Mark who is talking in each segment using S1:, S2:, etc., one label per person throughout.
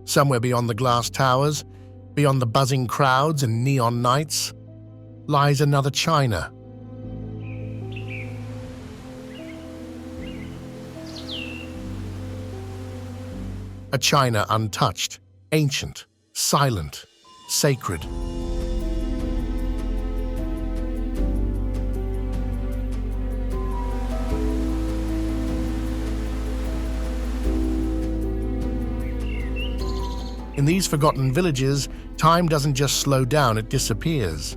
S1: Somewhere beyond the glass towers, beyond the buzzing crowds and neon nights, lies another China. A China untouched, ancient, silent, sacred. In these forgotten villages, time doesn't just slow down, it disappears.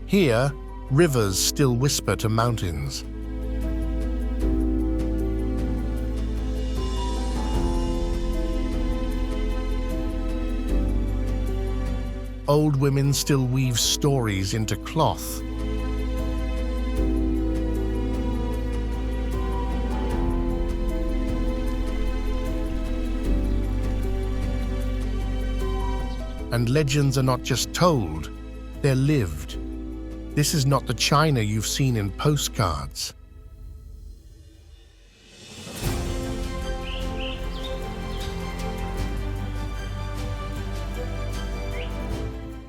S1: Here, rivers still whisper to mountains. Old women still weave stories into cloth. And legends are not just told, they're lived. This is not the China you've seen in postcards.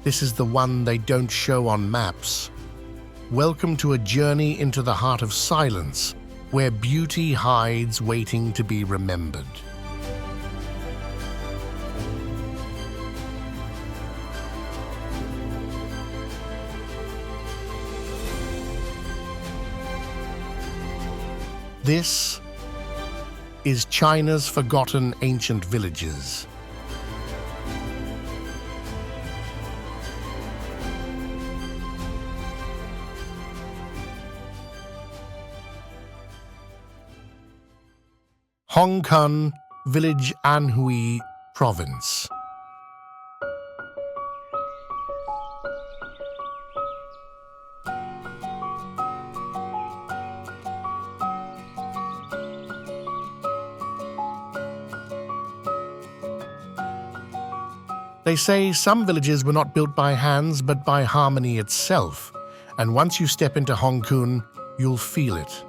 S1: This is the one they don't show on maps. Welcome to a journey into the heart of silence, where beauty hides waiting to be remembered. This is China's forgotten ancient villages. Hongcun, village Anhui, province. They say some villages were not built by hands, but by harmony itself. And once you step into Hongcun, you'll feel it.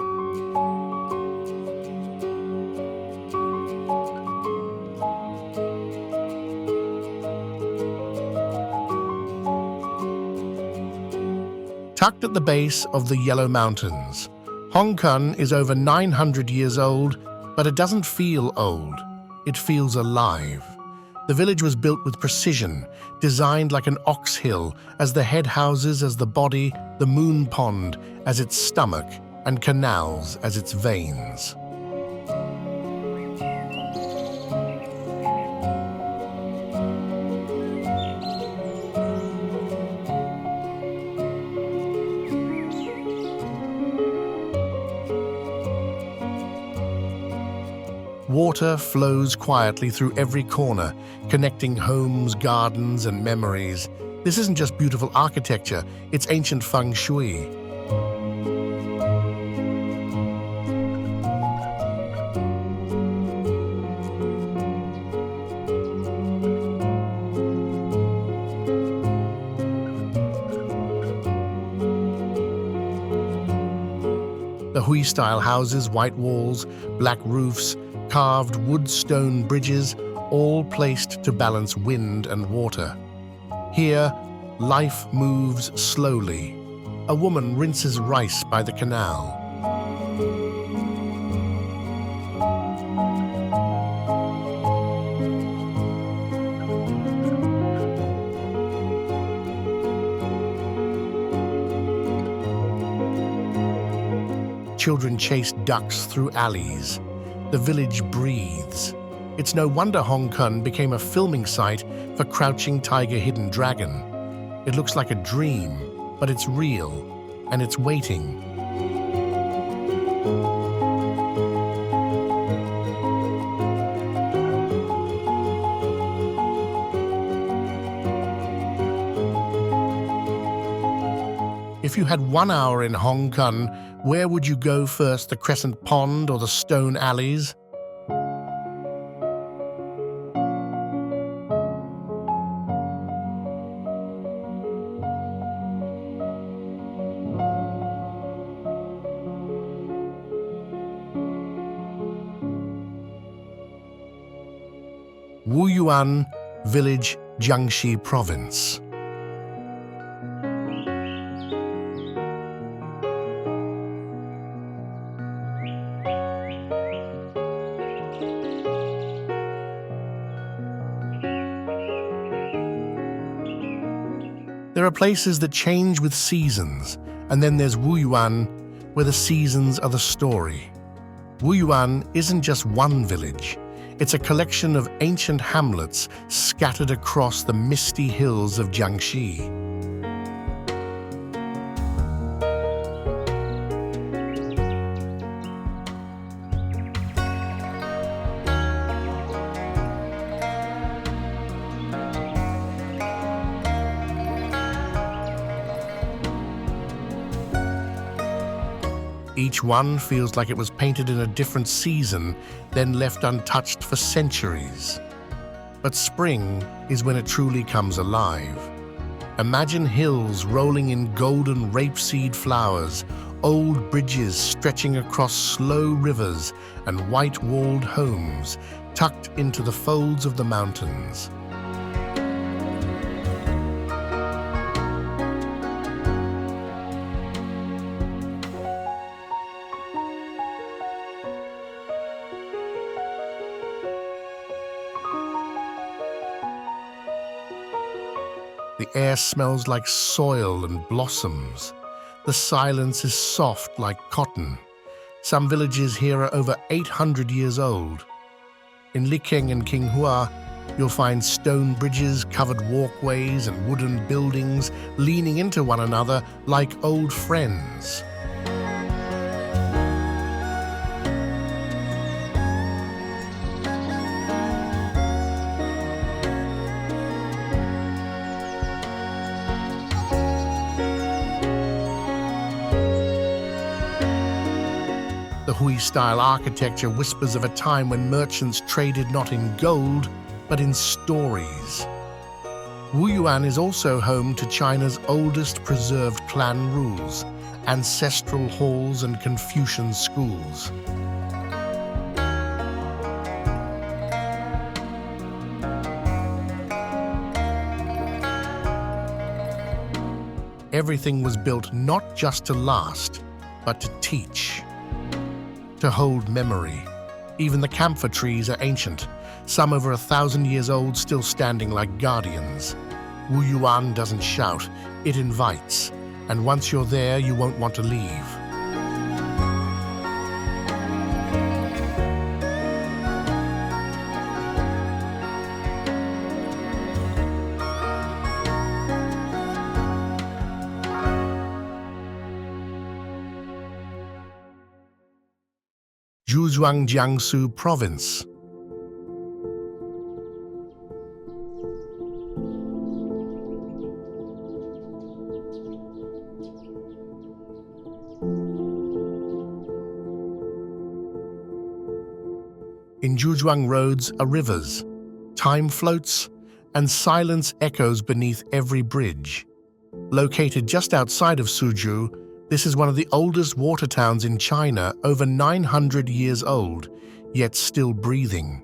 S1: Tucked at the base of the Yellow Mountains, Hongcun is over 900 years old, but it doesn't feel old. It feels alive. The village was built with precision, designed like an ox hill, as the head houses as the body, the moon pond as its stomach, and canals as its veins. Water flows quietly through every corner, connecting homes, gardens, and memories. This isn't just beautiful architecture, it's ancient feng shui. The Hui-style houses, white walls, black roofs, carved wood stone bridges, all placed to balance wind and water. Here, life moves slowly. A woman rinses rice by the canal. Children chase ducks through alleys. The village breathes. It's no wonder Hongcun became a filming site for Crouching Tiger, Hidden Dragon. It looks like a dream, but it's real, and it's waiting. If you had 1 hour in Hongcun, where would you go first, the Crescent Pond or the stone alleys? Wuyuan Village, Jiangxi Province. There are places that change with seasons, and then there's Wuyuan, where the seasons are the story. Wuyuan isn't just one village. It's a collection of ancient hamlets scattered across the misty hills of Jiangxi. Each one feels like it was painted in a different season, then left untouched for centuries. But spring is when it truly comes alive. Imagine hills rolling in golden rapeseed flowers, old bridges stretching across slow rivers, and white-walled homes tucked into the folds of the mountains. The air smells like soil and blossoms. The silence is soft like cotton. Some villages here are over 800 years old. In Likeng and Qinghua, you'll find stone bridges, covered walkways, and wooden buildings leaning into one another like old friends. The Hui-style architecture whispers of a time when merchants traded not in gold, but in stories. Wuyuan is also home to China's oldest preserved clan rules, ancestral halls and Confucian schools. Everything was built not just to last, but to teach. To hold memory. Even the camphor trees are ancient, some over 1,000 years old, still standing like guardians. Wuyuan doesn't shout, it invites, and once you're there, you won't want to leave. Zhouzhuang, Jiangsu Province. In Zhouzhuang roads are rivers, time floats, and silence echoes beneath every bridge. Located just outside of Suzhou, this is one of the oldest water towns in China, over 900 years old, yet still breathing.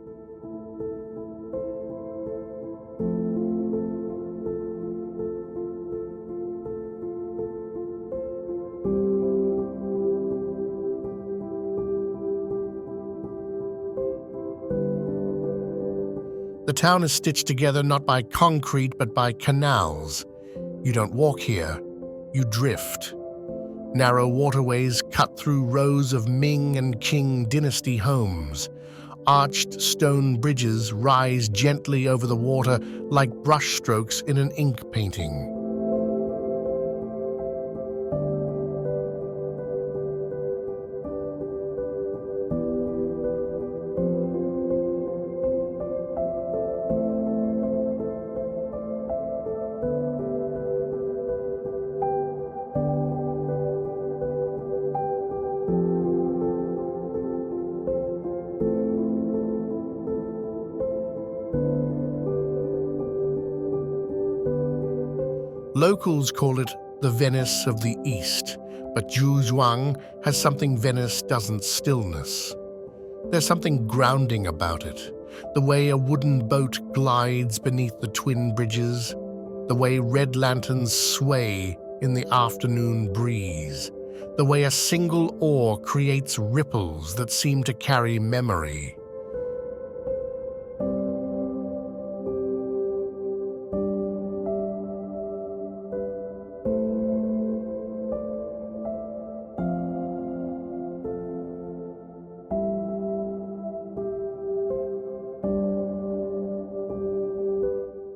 S1: The town is stitched together not by concrete but by canals. You don't walk here, you drift. Narrow waterways cut through rows of Ming and Qing dynasty homes. Arched stone bridges rise gently over the water like brushstrokes in an ink painting. Locals call it the Venice of the East, but Zhouzhuang has something Venice doesn't: stillness. There's something grounding about it. The way a wooden boat glides beneath the twin bridges, the way red lanterns sway in the afternoon breeze, the way a single oar creates ripples that seem to carry memory.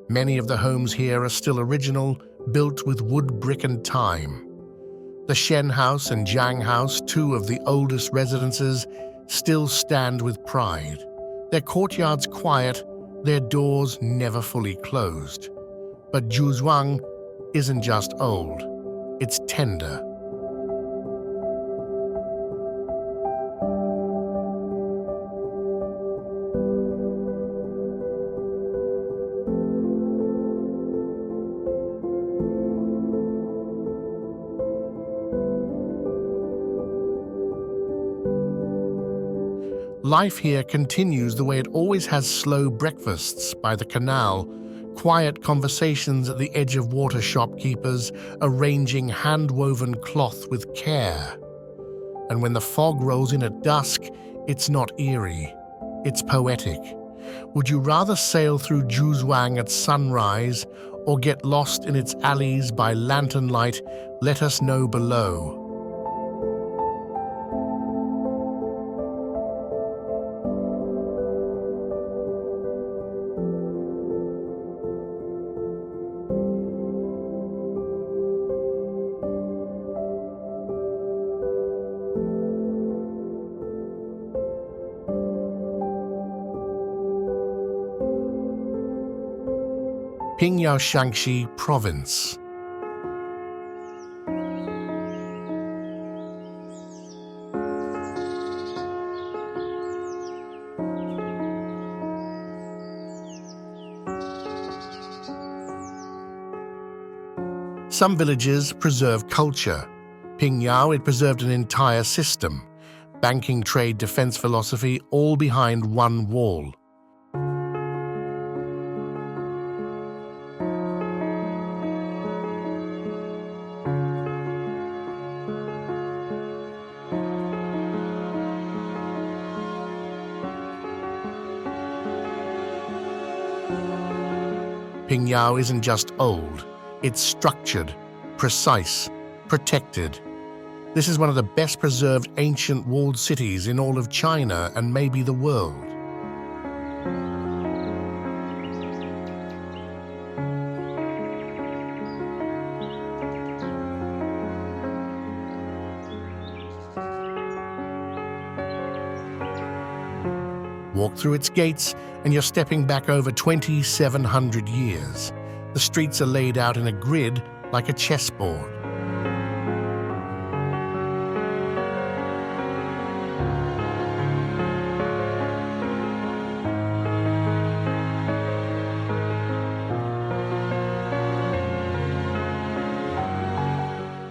S1: Many of the homes here are still original, built with wood, brick and thyme. The Shen House and Jiang House, two of the oldest residences, still stand with pride. Their courtyards quiet, their doors never fully closed. But Zhouzhuang isn't just old, it's tender. Life here continues the way it always has: slow breakfasts by the canal, quiet conversations at the edge of water shopkeepers, arranging hand-woven cloth with care. And when the fog rolls in at dusk, it's not eerie, it's poetic. Would you rather sail through Zhouzhuang at sunrise or get lost in its alleys by lantern light? Let us know below. Pingyao Shaxi Province. Some villages preserve culture. Pingyao, it preserved an entire system. Banking, trade, defense, philosophy, all behind one wall. Pingyao isn't just old, it's structured, precise, protected. This is one of the best preserved ancient walled cities in all of China and maybe the world. Walk through its gates and you're stepping back over 2,700 years. The streets are laid out in a grid like a chessboard.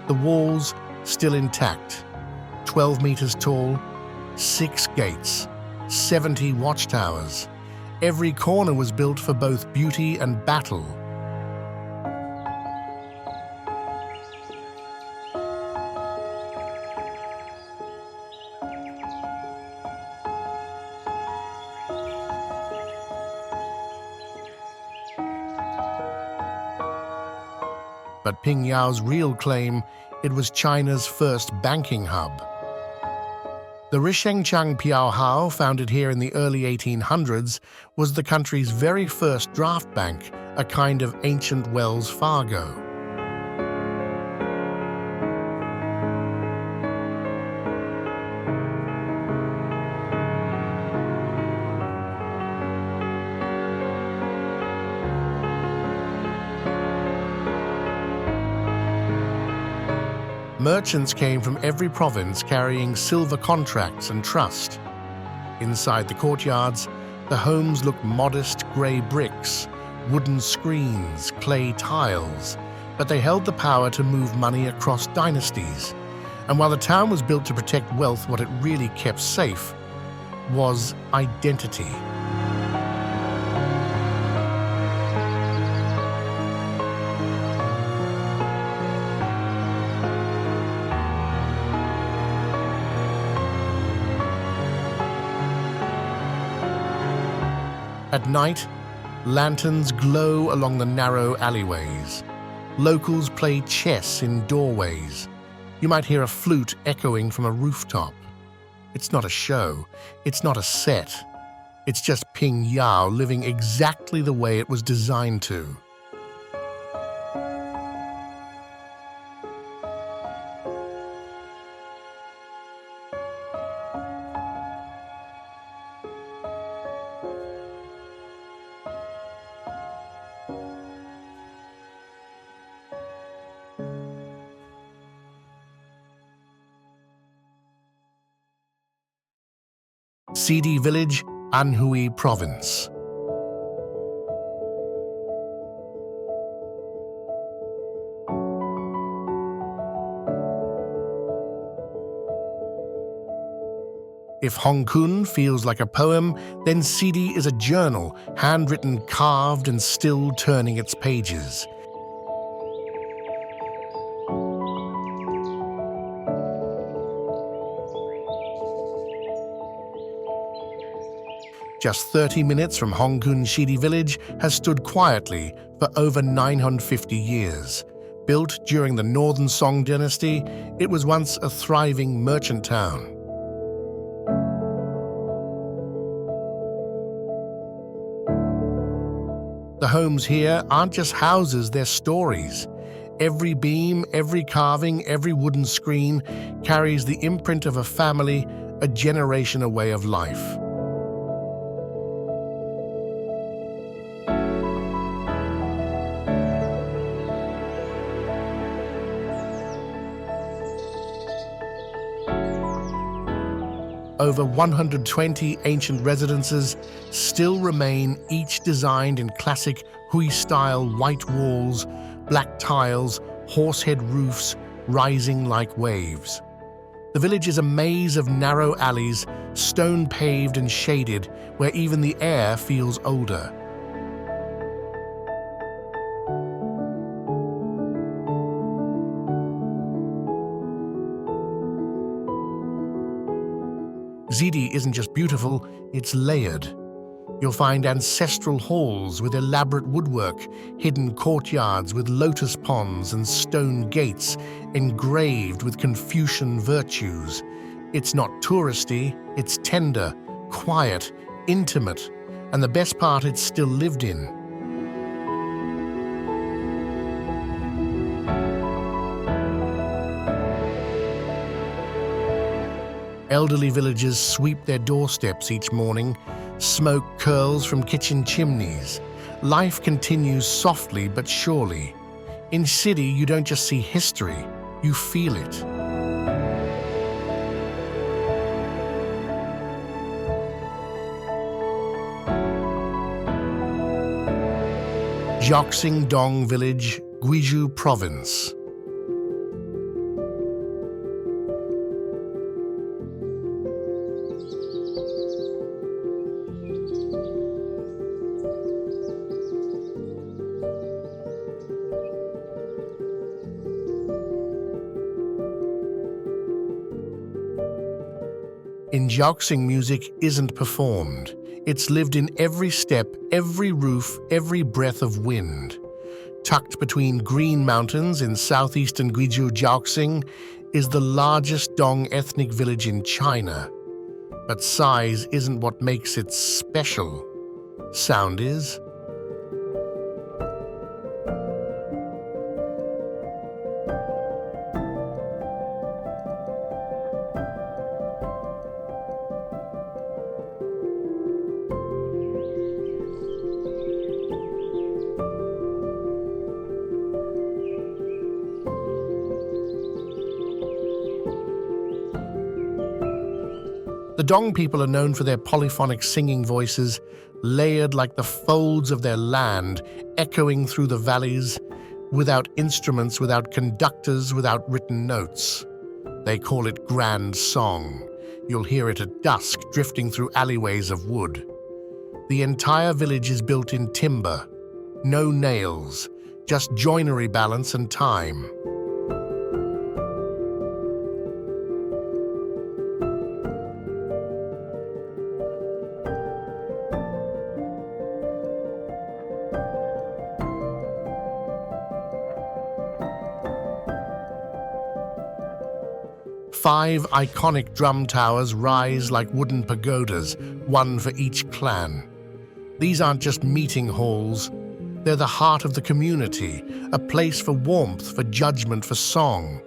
S1: The walls still intact, 12 meters tall, 6 gates, 70 watchtowers. Every corner was built for both beauty and battle. But Pingyao's real claim, it was China's first banking hub. The Rishengchang Piaohao, founded here in the early 1800s, was the country's very first draft bank, a kind of ancient Wells Fargo. Merchants came from every province carrying silver contracts and trust. Inside the courtyards, the homes looked modest grey bricks, wooden screens, clay tiles, but they held the power to move money across dynasties. And while the town was built to protect wealth, what it really kept safe was identity. At night, lanterns glow along the narrow alleyways. Locals play chess in doorways. You might hear a flute echoing from a rooftop. It's not a show. It's not a set. It's just Pingyao living exactly the way it was designed to. Xidi village, Anhui province. If Hongcun feels like a poem, then Xidi is a journal, handwritten, carved, and still turning its pages. Just 30 minutes from Hongcun, Xidi village has stood quietly for over 950 years. Built during the Northern Song dynasty, it was once a thriving merchant town. The homes here aren't just houses, they're stories. Every beam, every carving, every wooden screen carries the imprint of a family, a generation away of life. Over 120 ancient residences still remain, each designed in classic Hui-style white walls, black tiles, horsehead roofs rising like waves. The village is a maze of narrow alleys, stone-paved and shaded, where even the air feels older. Xidi isn't just beautiful, it's layered. You'll find ancestral halls with elaborate woodwork, hidden courtyards with lotus ponds and stone gates engraved with Confucian virtues. It's not touristy, it's tender, quiet, intimate, and the best part, it's still lived in. Elderly villagers sweep their doorsteps each morning. Smoke curls from kitchen chimneys. Life continues softly but surely. In Xidi, you don't just see history, you feel it. Zhaoxing Dong village, Gaju province. In Zhaoxing, music isn't performed. It's lived in every step, every roof, every breath of wind. Tucked between green mountains in southeastern Gaju, Zhaoxing is the largest Dong ethnic village in China. But size isn't what makes it special. Sound is. The Dong people are known for their polyphonic singing voices, layered like the folds of their land, echoing through the valleys, without instruments, without conductors, without written notes. They call it grand song. You'll hear it at dusk drifting through alleyways of wood. The entire village is built in timber. No nails, just joinery balance and time. Five iconic drum towers rise like wooden pagodas, one for each clan. These aren't just meeting halls. They're the heart of the community, a place for warmth, for judgment, for song.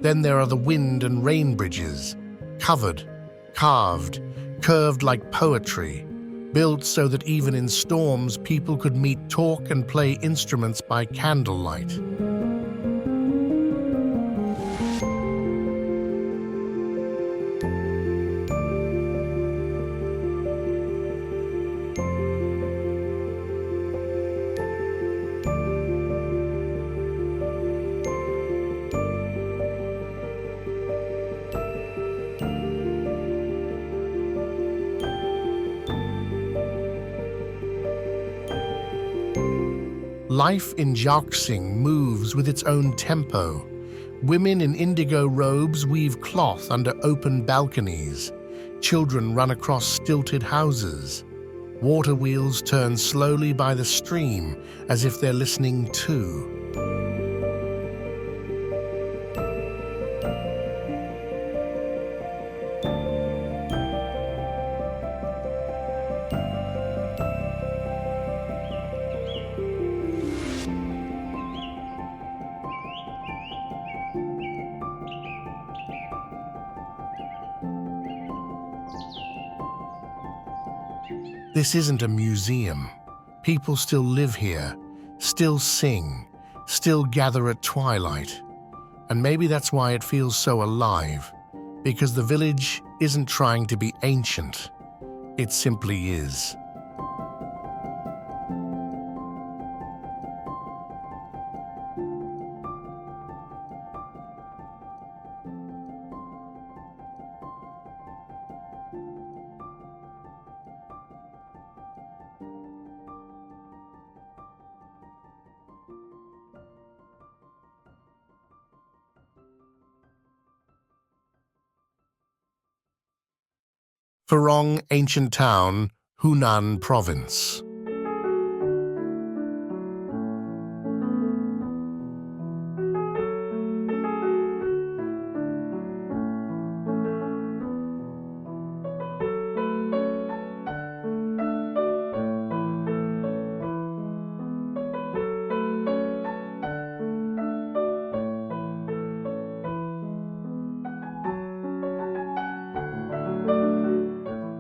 S1: Then there are the wind and rain bridges, covered, carved, curved like poetry, built so that even in storms people could meet, talk, and play instruments by candlelight. Life in Zhaoxing moves with its own tempo. Women in indigo robes weave cloth under open balconies. Children run across stilted houses. Water wheels turn slowly by the stream as if they're listening too. This isn't a museum. People still live here, still sing, still gather at twilight. And maybe that's why it feels so alive, because the village isn't trying to be ancient. It simply is. Furong ancient town, Hunan province.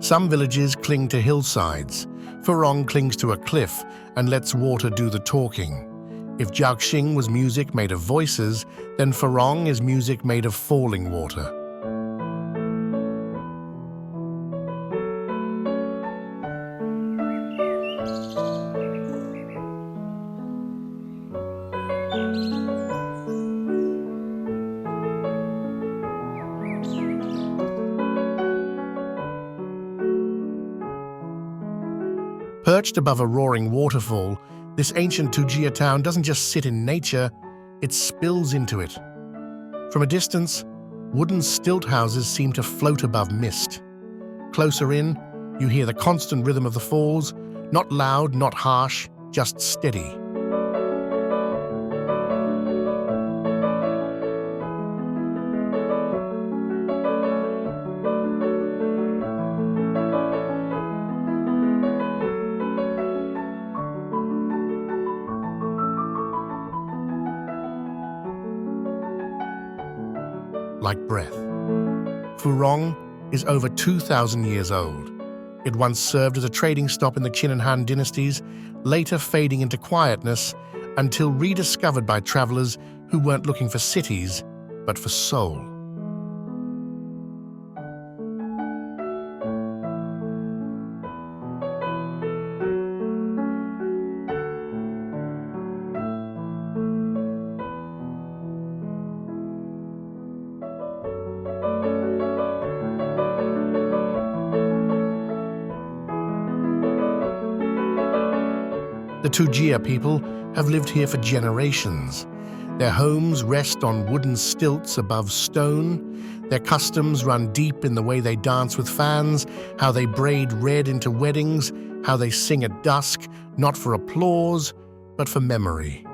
S1: Some villages cling to hillsides. Furong clings to a cliff and lets water do the talking. If Zhaoxing was music made of voices, then Furong is music made of falling water. Perched above a roaring waterfall, this ancient Tujia town doesn't just sit in nature, it spills into it. From a distance, wooden stilt houses seem to float above mist. Closer in, you hear the constant rhythm of the falls, not loud, not harsh, just steady. Like breath. Furong is over 2,000 years old. It once served as a trading stop in the Qin and Han dynasties, later fading into quietness until rediscovered by travelers who weren't looking for cities, but for soul. The Tujia people have lived here for generations. Their homes rest on wooden stilts above stone. Their customs run deep in the way they dance with fans, how they braid red into weddings, how they sing at dusk, not for applause, but for memory.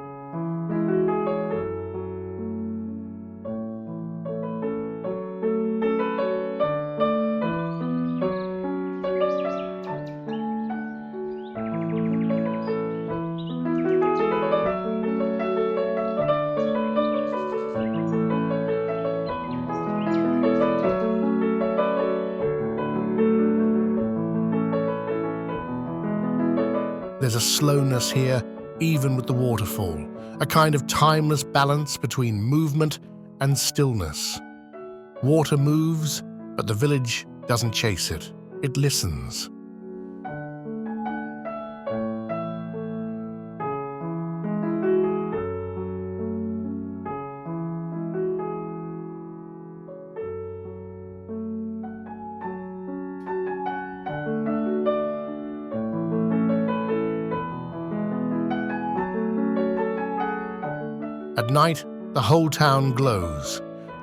S1: There's a slowness here, even with the waterfall, a kind of timeless balance between movement and stillness. Water moves, but the village doesn't chase it. It listens. At night, the whole town glows.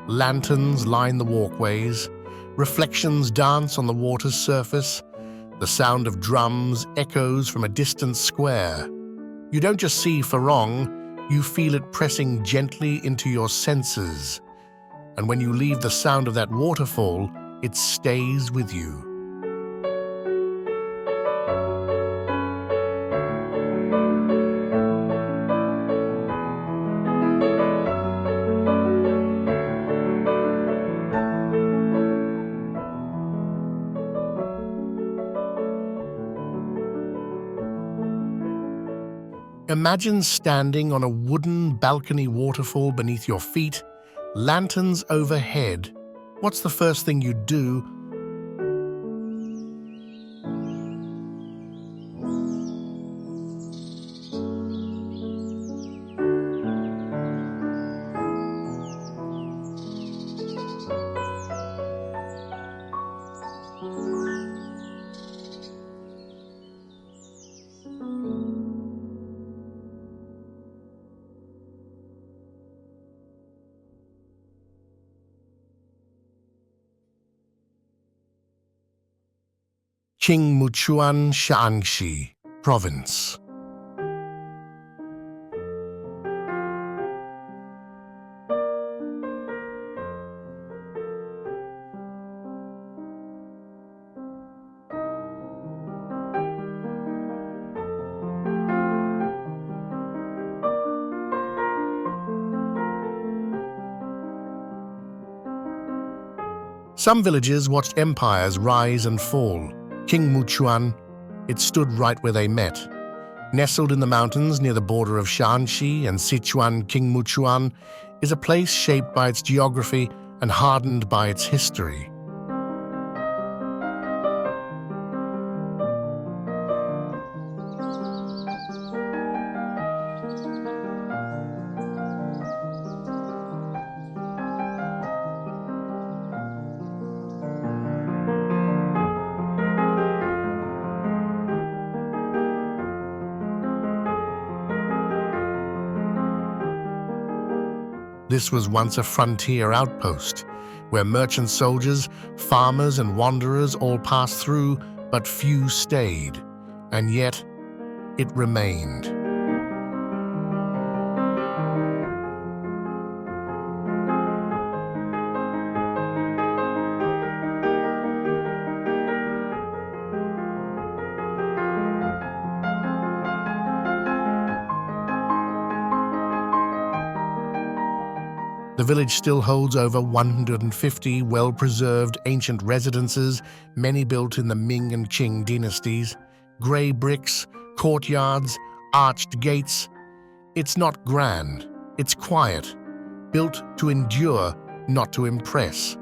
S1: Lanterns line the walkways. Reflections dance on the water's surface. The sound of drums echoes from a distant square. You don't just see Furong, you feel it pressing gently into your senses. And when you leave the sound of that waterfall, it stays with you. Imagine standing on a wooden balcony waterfall beneath your feet, lanterns overhead. What's the first thing you'd do? Qingmuchuan, Shaxi Province. Some villages watched empires rise and fall. Qingmuchuan, it stood right where they met. Nestled in the mountains near the border of Shaanxi and Sichuan, Qingmuchuan is a place shaped by its geography and hardened by its history. This was once a frontier outpost, where merchant soldiers, farmers and wanderers all passed through, but few stayed, and yet it remained. The village still holds over 150 well-preserved ancient residences, many built in the Ming and Qing dynasties, grey bricks, courtyards, arched gates. It's not grand, it's quiet, built to endure, not to impress.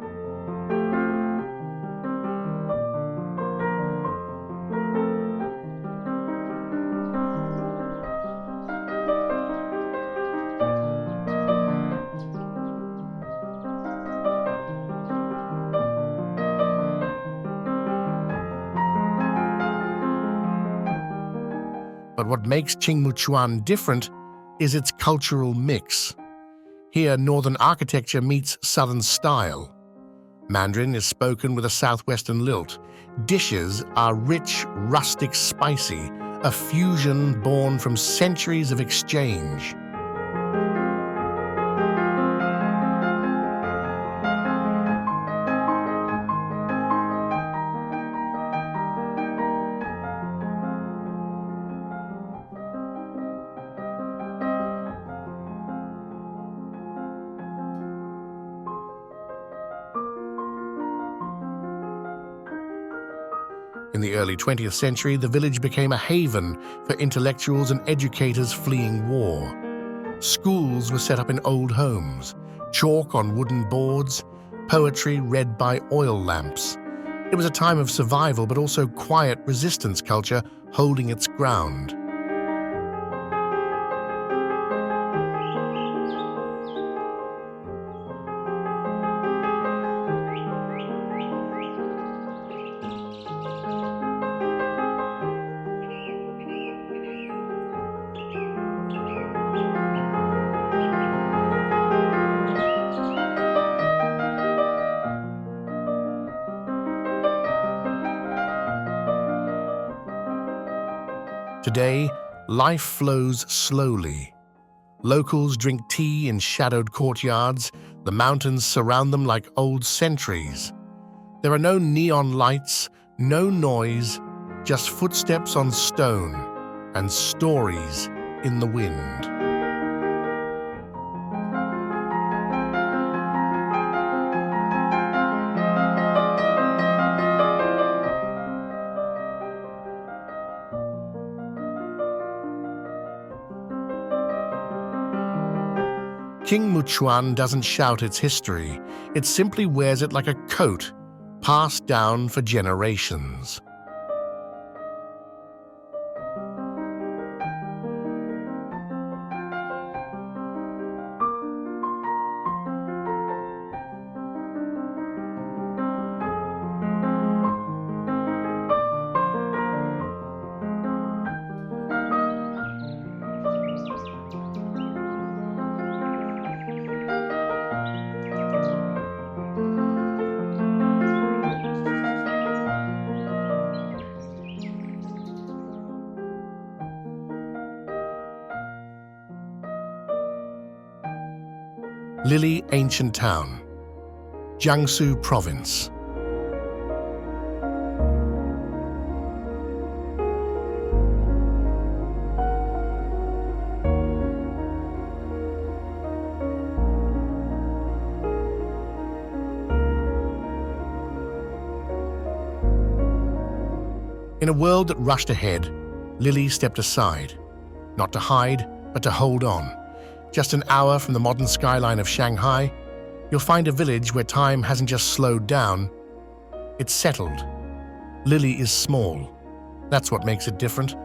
S1: But what makes Qingmuchuan different is its cultural mix. Here, northern architecture meets southern style. Mandarin is spoken with a southwestern lilt. Dishes are rich, rustic, spicy, a fusion born from centuries of exchange. In the early 20th century, the village became a haven for intellectuals and educators fleeing war. Schools were set up in old homes, chalk on wooden boards, poetry read by oil lamps. It was a time of survival, but also quiet resistance culture holding its ground. Today, life flows slowly. Locals drink tea in shadowed courtyards. The mountains surround them like old sentries. There are no neon lights, no noise, just footsteps on stone and stories in the wind. Qingmuchuan doesn't shout its history, it simply wears it like a coat, passed down for generations. Lili Ancient Town, Jiangsu Province. In a world that rushed ahead, Lili stepped aside, not to hide, but to hold on. Just an hour from the modern skyline of Shanghai, you'll find a village where time hasn't just slowed down, it's settled. Lili is small. That's what makes it different.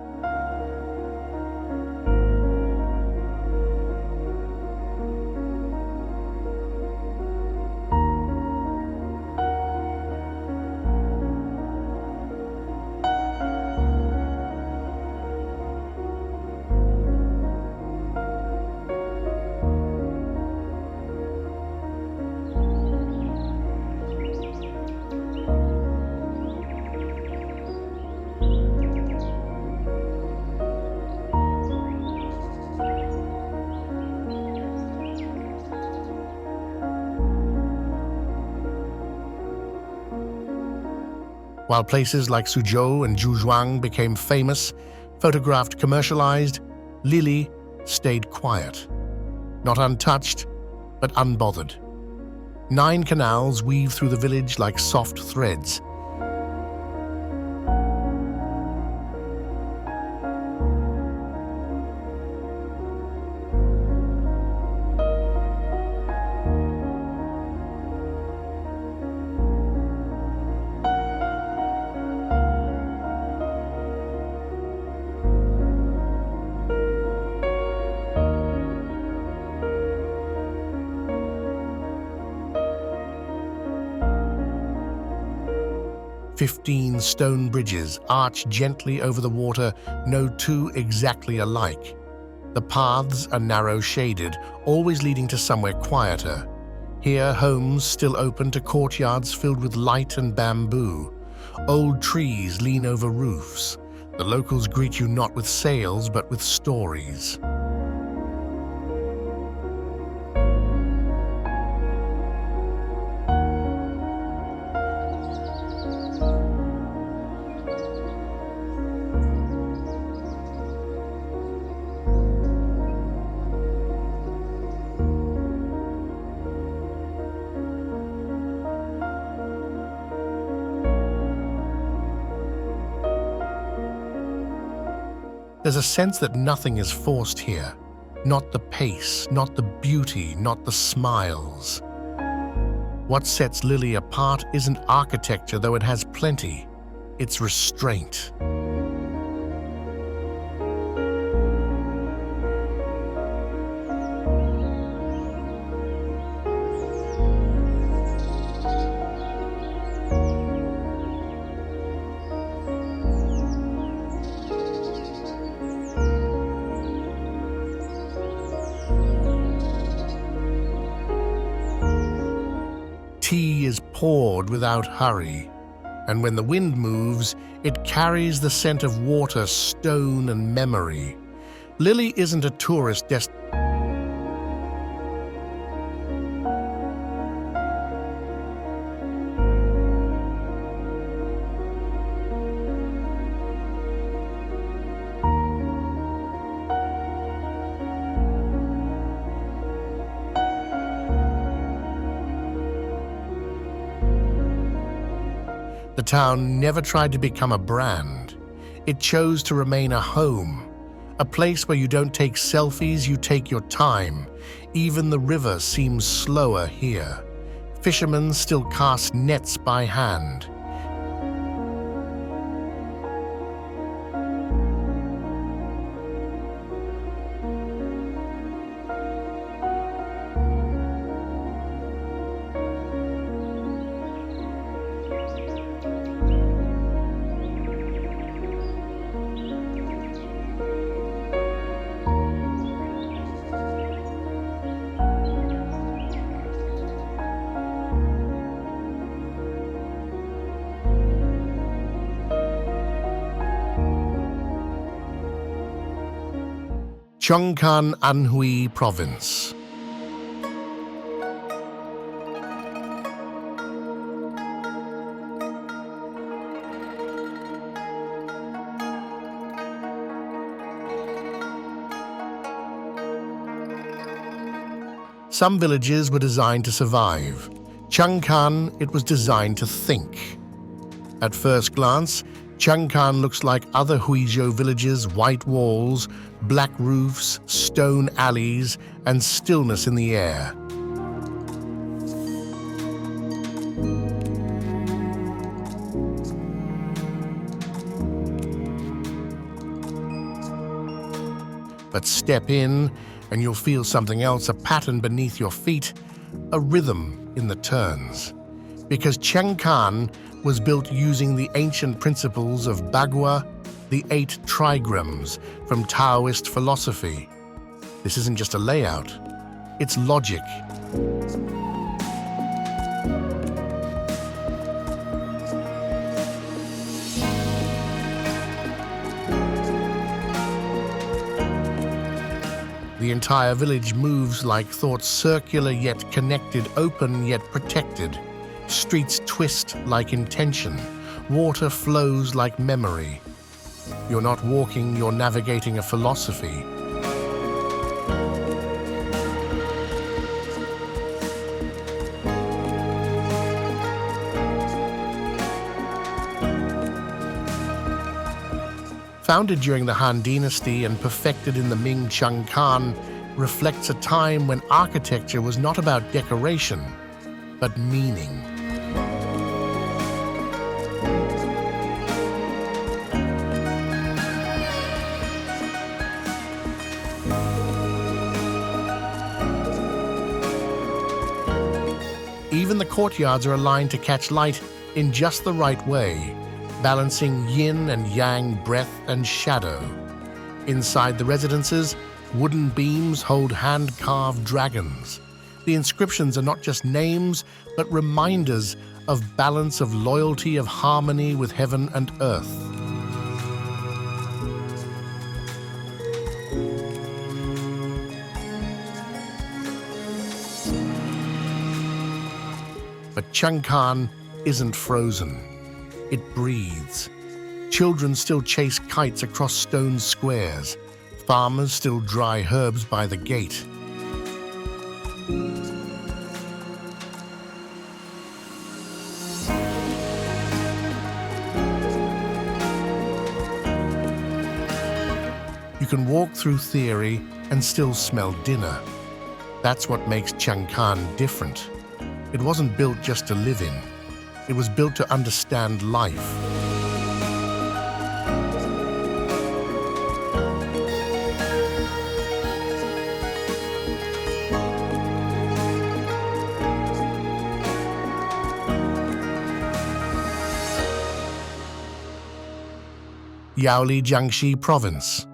S1: While places like Suzhou and Zhouzhuang became famous, photographed, commercialized, Lili stayed quiet. Not untouched, but unbothered. 9 canals weave through the village like soft threads. 15 stone bridges arch gently over the water, no two exactly alike. The paths are narrow shaded, always leading to somewhere quieter. Here, homes still open to courtyards filled with light and bamboo. Old trees lean over roofs. The locals greet you not with sales, but with stories. There's a sense that nothing is forced here. Not the pace, not the beauty, not the smiles. What sets Lili apart isn't architecture, though it has plenty. It's restraint. Tea is poured without hurry, and when the wind moves, it carries the scent of water, stone, and memory. Lili isn't a tourist destination. The town never tried to become a brand. It chose to remain a home, a place where you don't take selfies, you take your time. Even the river seems slower here. Fishermen still cast nets by hand. Chengkan, Anhui Province. Some villages were designed to survive. Chengkan, it was designed to think. At first glance, Chengkan looks like other Huizhou villages: white walls, black roofs, stone alleys, and stillness in the air. But step in, and you'll feel something else, a pattern beneath your feet, a rhythm in the turns. Because Chengkan was built using the ancient principles of Bagua, the 8 trigrams from Taoist philosophy. This isn't just a layout, it's logic. The entire village moves like thought, circular yet connected, open yet protected. Streets twist like intention. Water flows like memory. You're not walking, you're navigating a philosophy. Founded during the Han Dynasty and perfected in the Ming Chengkan, reflects a time when architecture was not about decoration, but meaning. Even the courtyards are aligned to catch light, in just the right way, balancing yin and yang, breath and shadow. Inside the residences, wooden beams hold hand-carved dragons. The inscriptions are not just names, but reminders of balance, of loyalty, of harmony with heaven and earth. But Chengkan isn't frozen. It breathes. Children still chase kites across stone squares. Farmers still dry herbs by the gate. You can walk through theory and still smell dinner. That's what makes Chengkan different. It wasn't built just to live in. It was built to understand life. Yaoli, Jiangxi Province.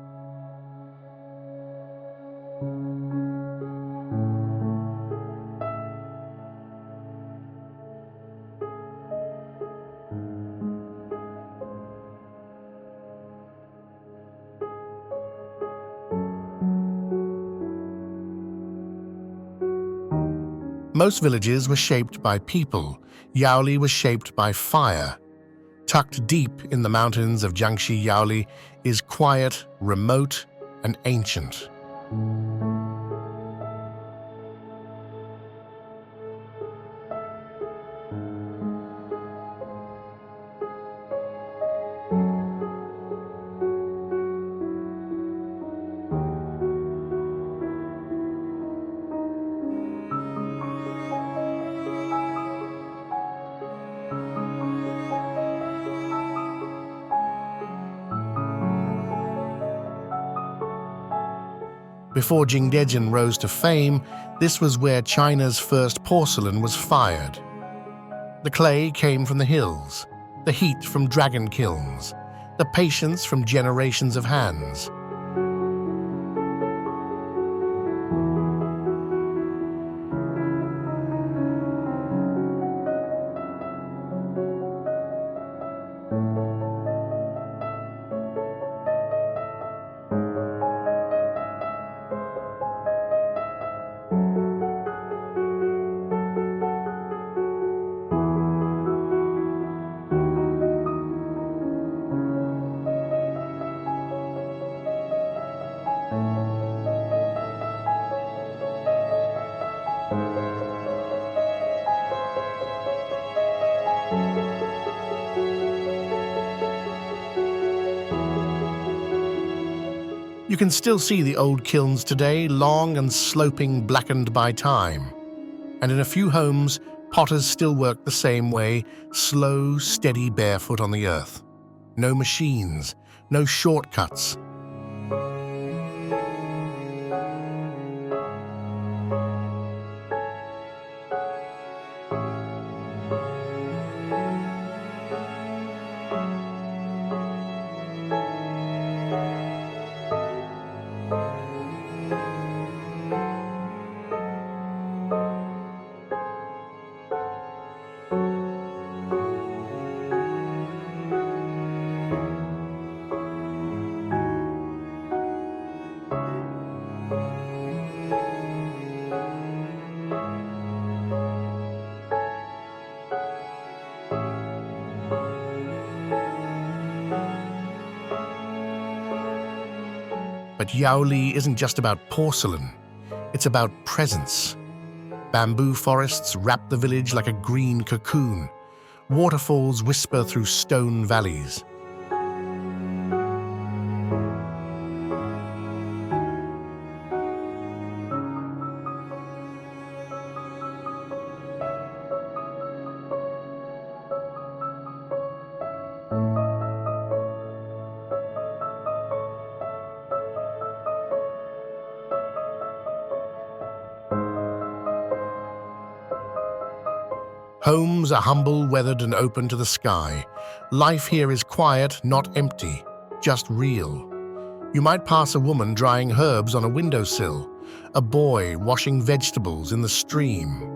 S1: Most villages were shaped by people. Yaoli was shaped by fire. Tucked deep in the mountains of Jiangxi, Yaoli is quiet, remote, and ancient. Before Jingdezhen rose to fame, this was where China's first porcelain was fired. The clay came from the hills, the heat from dragon kilns, the patience from generations of hands. You can still see the old kilns today, long and sloping, blackened by time. And in a few homes, potters still work the same way, slow, steady, barefoot on the earth. No machines, no shortcuts. But Yaoli isn't just about porcelain, it's about presence. Bamboo forests wrap the village like a green cocoon. Waterfalls whisper through stone valleys. Homes are humble, weathered, and open to the sky. Life here is quiet, not empty, just real. You might pass a woman drying herbs on a windowsill, a boy washing vegetables in the stream.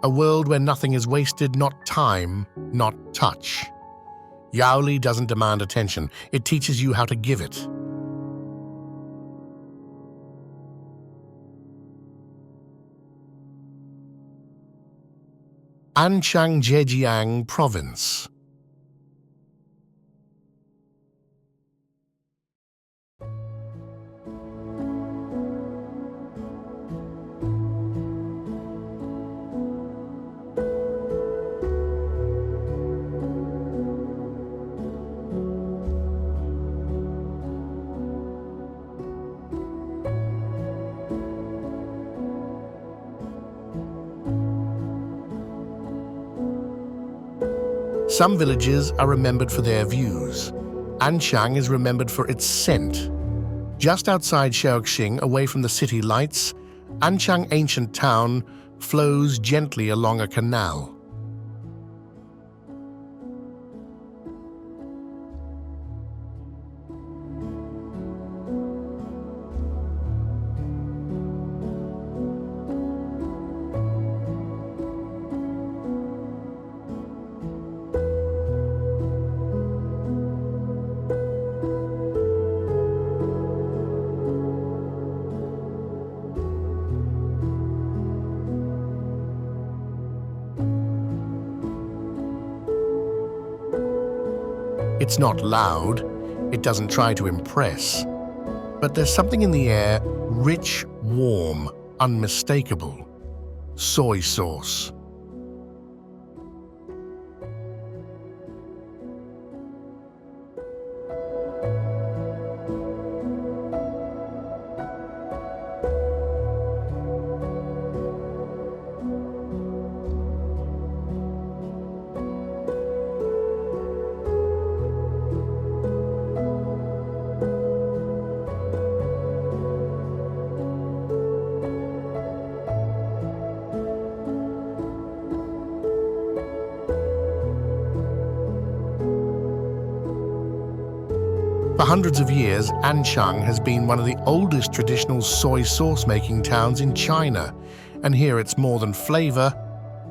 S1: A world where nothing is wasted, not time, not touch. Yaoli doesn't demand attention, it teaches you how to give it. Anchang Zhejiang Province. Some villages are remembered for their views. Anchang is remembered for its scent. Just outside Zhaoxing, away from the city lights, Anchang ancient town flows gently along a canal. It's not loud, it doesn't try to impress, but there's something in the air, rich, warm, unmistakable. Soy sauce. For hundreds of years, Anchang has been one of the oldest traditional soy sauce-making towns in China, and here it's more than flavor,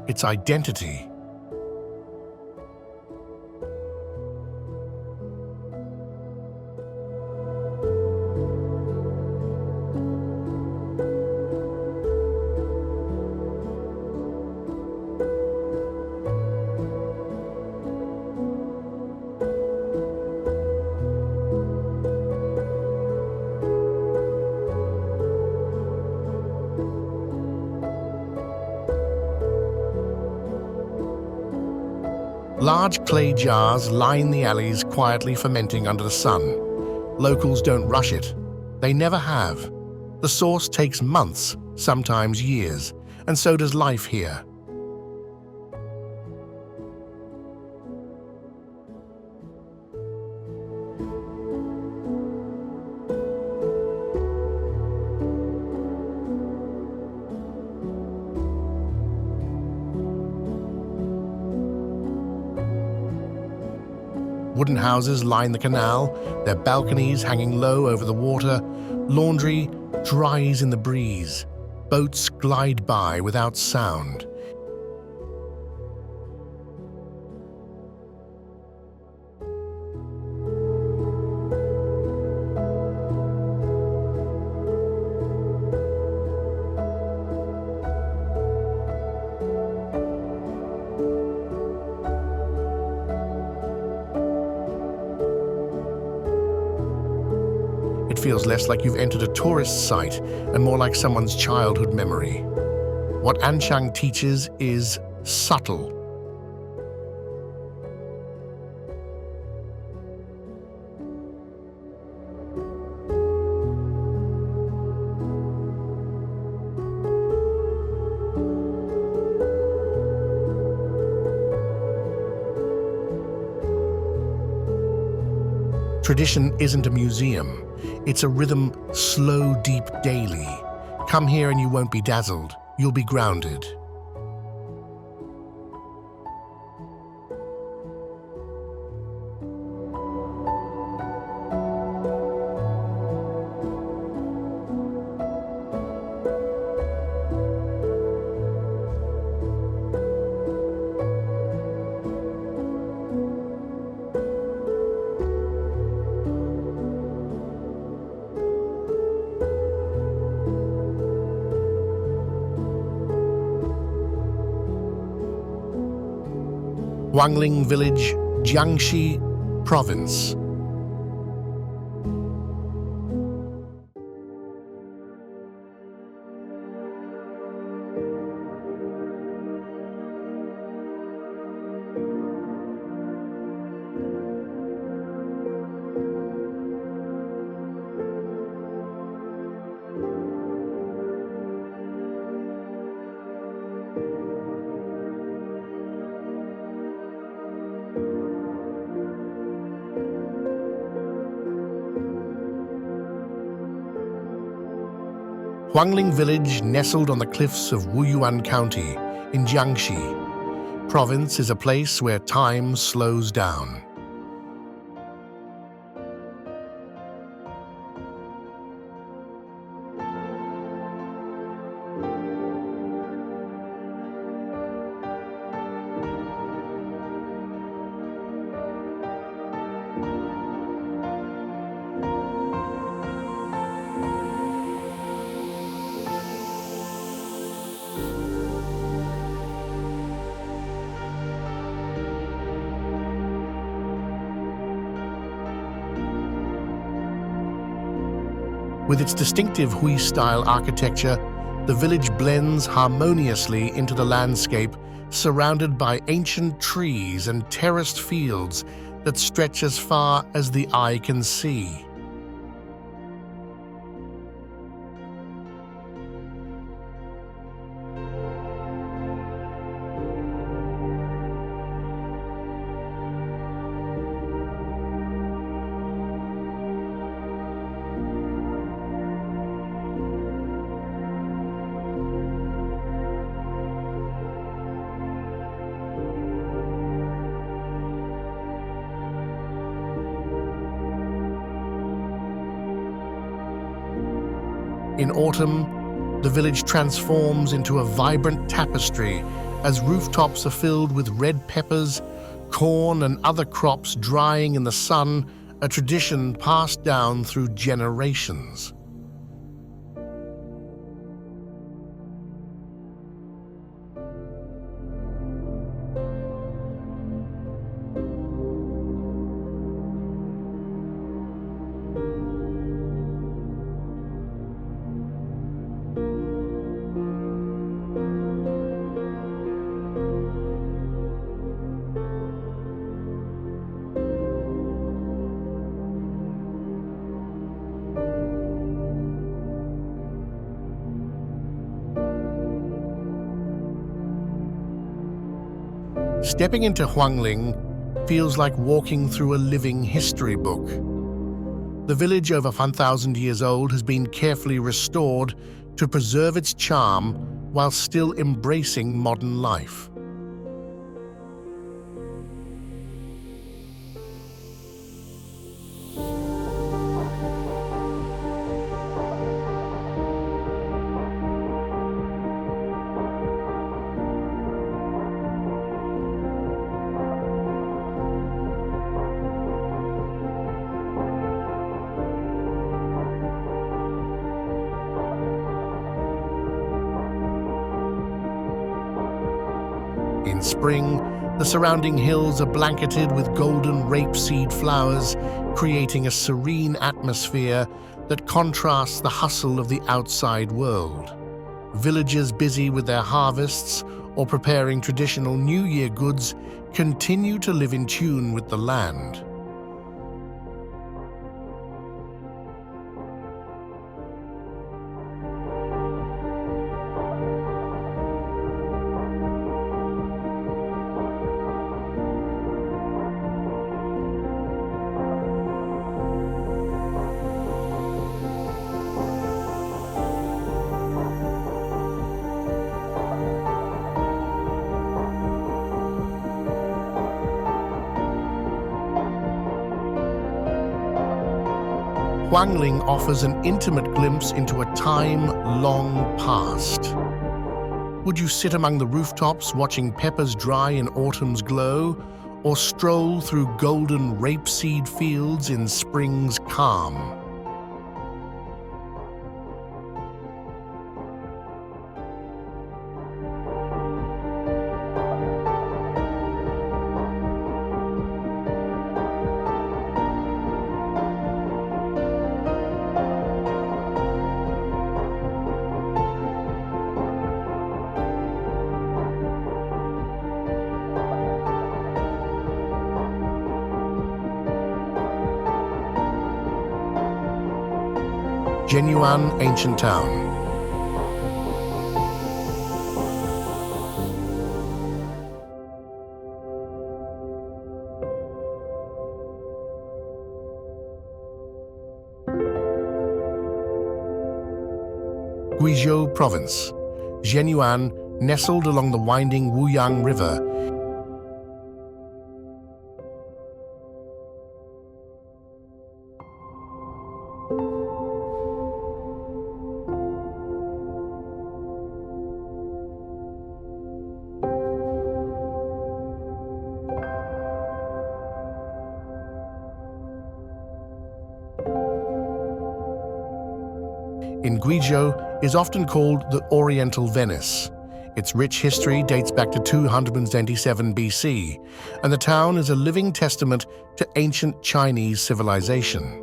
S1: it's identity. Large clay jars line the alleys, quietly fermenting under the sun. Locals don't rush it. They never have. The sauce takes months, sometimes years, and so does life here. Wooden houses line the canal, their balconies hanging low over the water. Laundry dries in the breeze. Boats glide by without sound. It feels less like you've entered a tourist site and more like someone's childhood memory. What Anchang teaches is subtle. Tradition isn't a museum. It's a rhythm, slow, deep, daily. Come here and you won't be dazzled. You'll be grounded. Huangling village, Jiangxi province. Huangling village, nestled on the cliffs of Wuyuan County in Jiangxi province, is a place where time slows down. With its distinctive Hui-style architecture, the village blends harmoniously into the landscape, surrounded by ancient trees and terraced fields that stretch as far as the eye can see. In autumn, the village transforms into a vibrant tapestry as rooftops are filled with red peppers, corn, and other crops drying in the sun, a tradition passed down through generations. Stepping into Huangling feels like walking through a living history book. The village, over 1,000 years old, has been carefully restored to preserve its charm while still embracing modern life. In spring, the surrounding hills are blanketed with golden rapeseed flowers, creating a serene atmosphere that contrasts the hustle of the outside world. Villagers busy with their harvests or preparing traditional New Year goods continue to live in tune with the land. Huangling offers an intimate glimpse into a time long past. Would you sit among the rooftops watching peppers dry in autumn's glow, or stroll through golden rapeseed fields in spring's calm? Zhenyuan Ancient Town. Guizhou Province. Zhenyuan, nestled along the winding Wuyuan River, in Guizhou is often called the Oriental Venice. Its rich history dates back to 227 BC, and the town is a living testament to ancient Chinese civilization.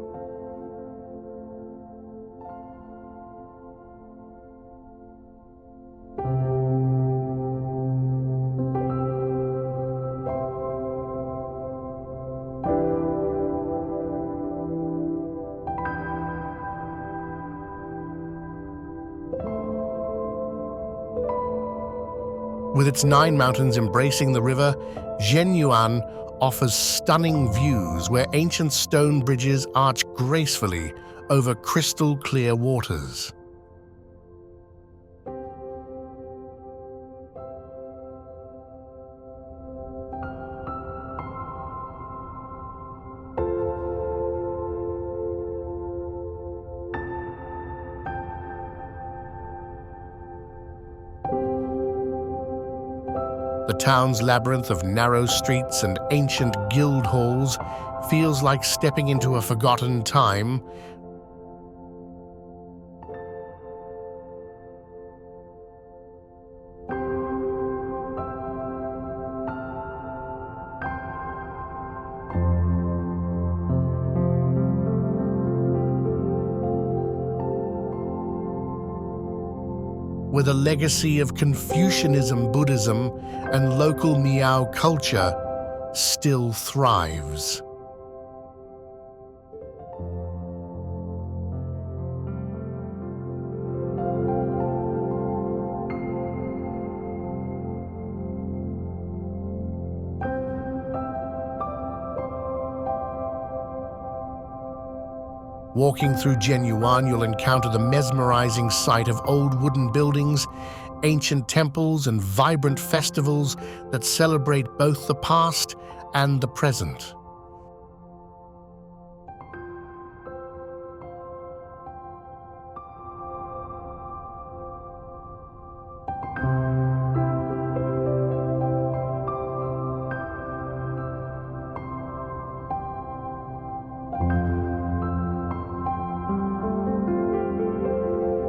S1: With its 9 mountains embracing the river, Zhenyuan offers stunning views where ancient stone bridges arch gracefully over crystal-clear waters. The town's labyrinth of narrow streets and ancient guild halls feels like stepping into a forgotten time. With a legacy of Confucianism, Buddhism, and local Miao culture, still thrives. Walking through Zhenyuan, you'll encounter the mesmerizing sight of old wooden buildings, ancient temples, and vibrant festivals that celebrate both the past and the present.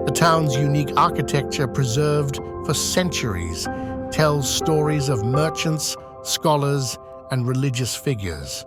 S1: The town's unique architecture, preserved for centuries, tells stories of merchants, scholars, and religious figures.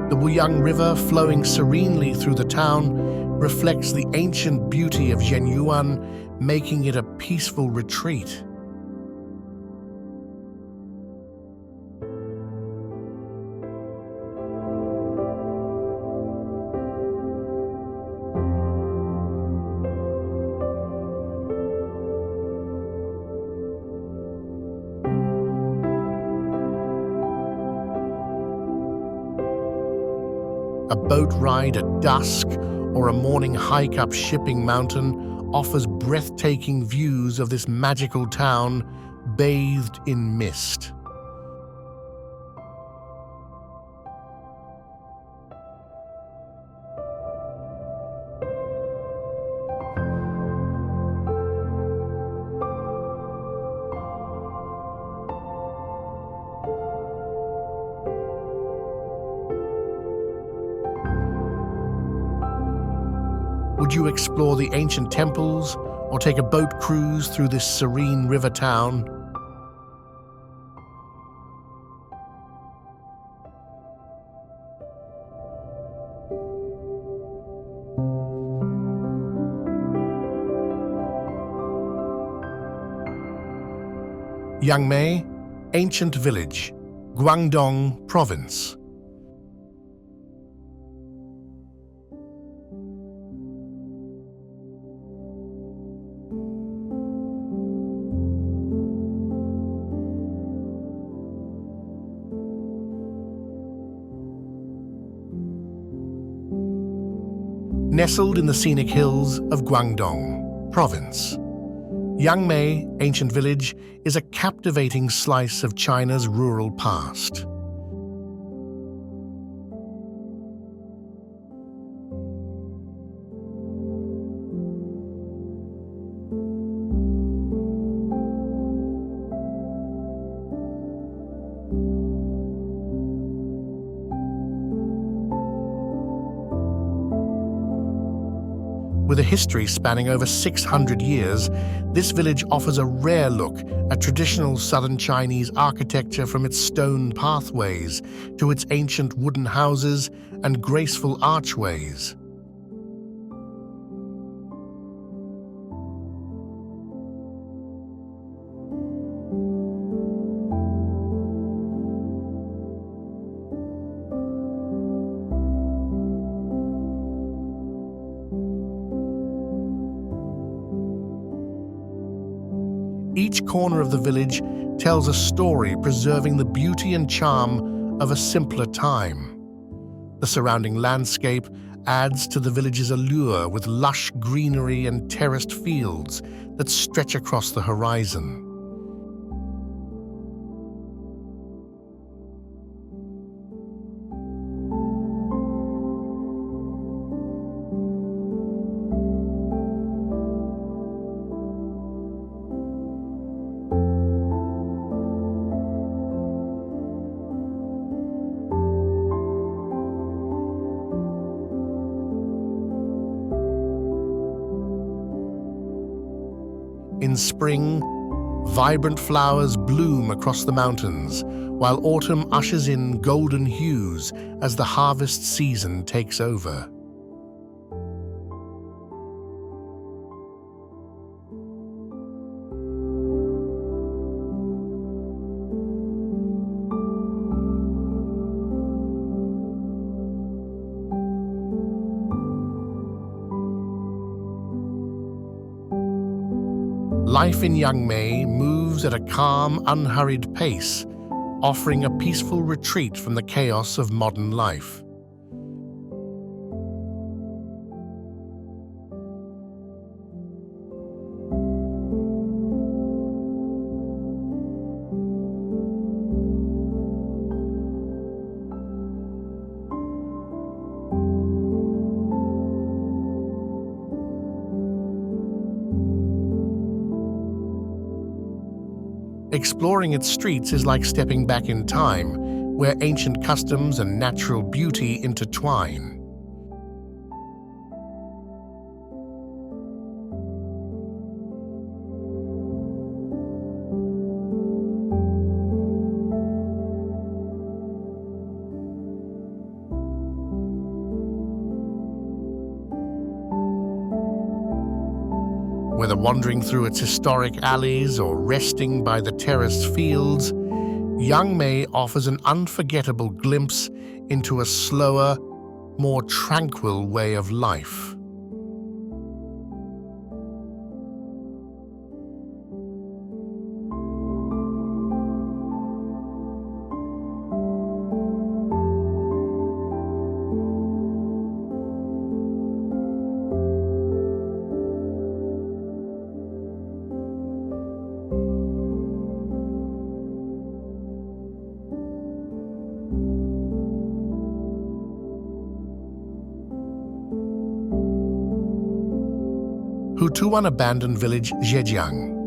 S1: The Wuyuan River, flowing serenely through the town, reflects the ancient beauty of Zhenyuan, making it a peaceful retreat. A boat ride at dusk or a morning hike up Shipping Mountain offers breathtaking views of this magical town bathed in mist. Would you explore the ancient temples or take a boat cruise through this serene river town? Yangme, ancient village, Guangdong province. Nestled in the scenic hills of Guangdong province. Yangme, ancient village, is a captivating slice of China's rural past. With a history spanning over 600 years, this village offers a rare look at traditional southern Chinese architecture, from its stone pathways to its ancient wooden houses and graceful archways. Each corner of the village tells a story, preserving the beauty and charm of a simpler time. The surrounding landscape adds to the village's allure, with lush greenery and terraced fields that stretch across the horizon. In spring, vibrant flowers bloom across the mountains, while autumn ushers in golden hues as the harvest season takes over. Life in Yangme moves at a calm, unhurried pace, offering a peaceful retreat from the chaos of modern life. Exploring its streets is like stepping back in time, where ancient customs and natural beauty intertwine. Whether wandering through its historic alleys or resting by the terraced fields, Yangme offers an unforgettable glimpse into a slower, more tranquil way of life. Houtou abandoned village Zhenyuan.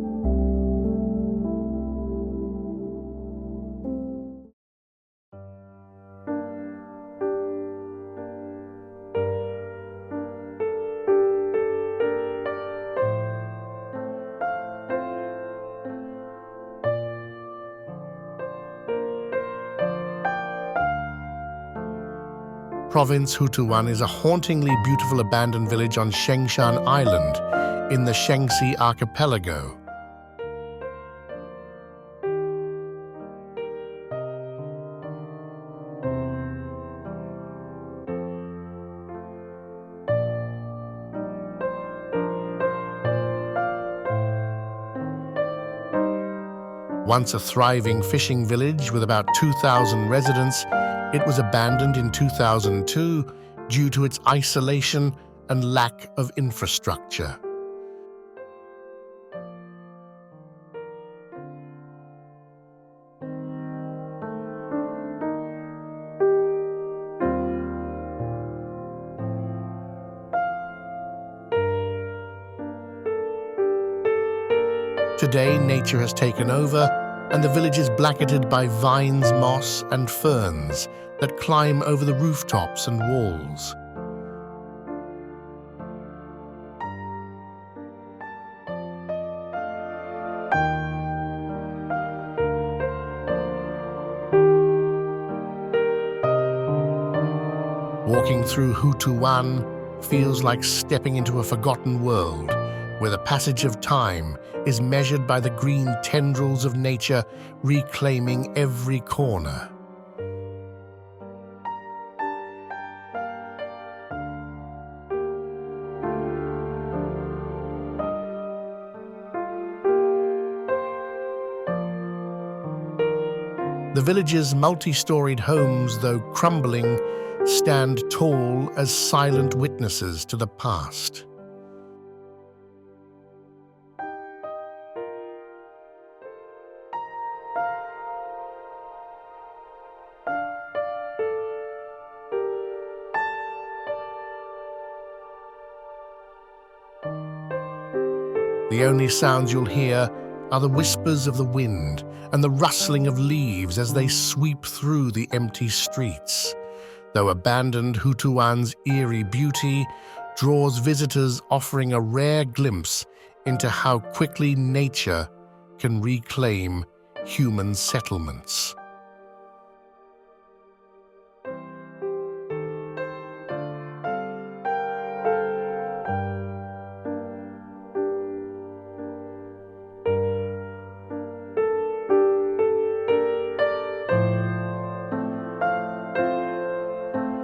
S1: Province Houtou is a hauntingly beautiful abandoned village on Shengshan Island in the Shaxi archipelago. Once a thriving fishing village with about 2,000 residents, it was abandoned in 2002 due to its isolation and lack of infrastructure. Today, nature has taken over, and the village is blanketed by vines, moss, and ferns that climb over the rooftops and walls. Walking through Houtou feels like stepping into a forgotten world, where the passage of time is measured by the green tendrils of nature reclaiming every corner. The village's multi-storied homes, though crumbling, stand tall as silent witnesses to the past. The only sounds you'll hear are the whispers of the wind and the rustling of leaves as they sweep through the empty streets. Though abandoned, Houtou's eerie beauty draws visitors, offering a rare glimpse into how quickly nature can reclaim human settlements.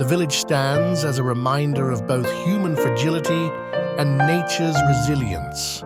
S1: The village stands as a reminder of both human fragility and nature's resilience.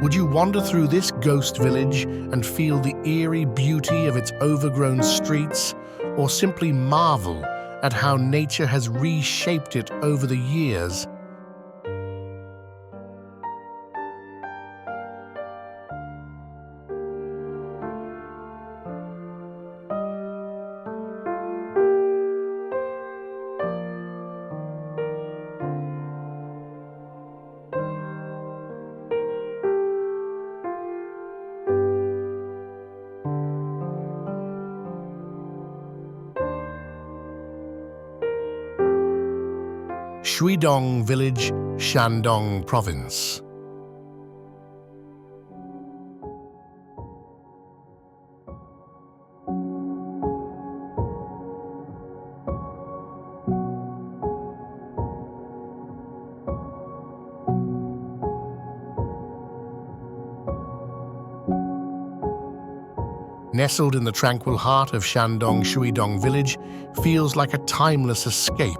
S1: Would you wander through this ghost village and feel the eerie beauty of its overgrown streets, or simply marvel at how nature has reshaped it over the years? Shuidong village, Shandong province. Nestled in the tranquil heart of Shandong, Shuidong village feels like a timeless escape.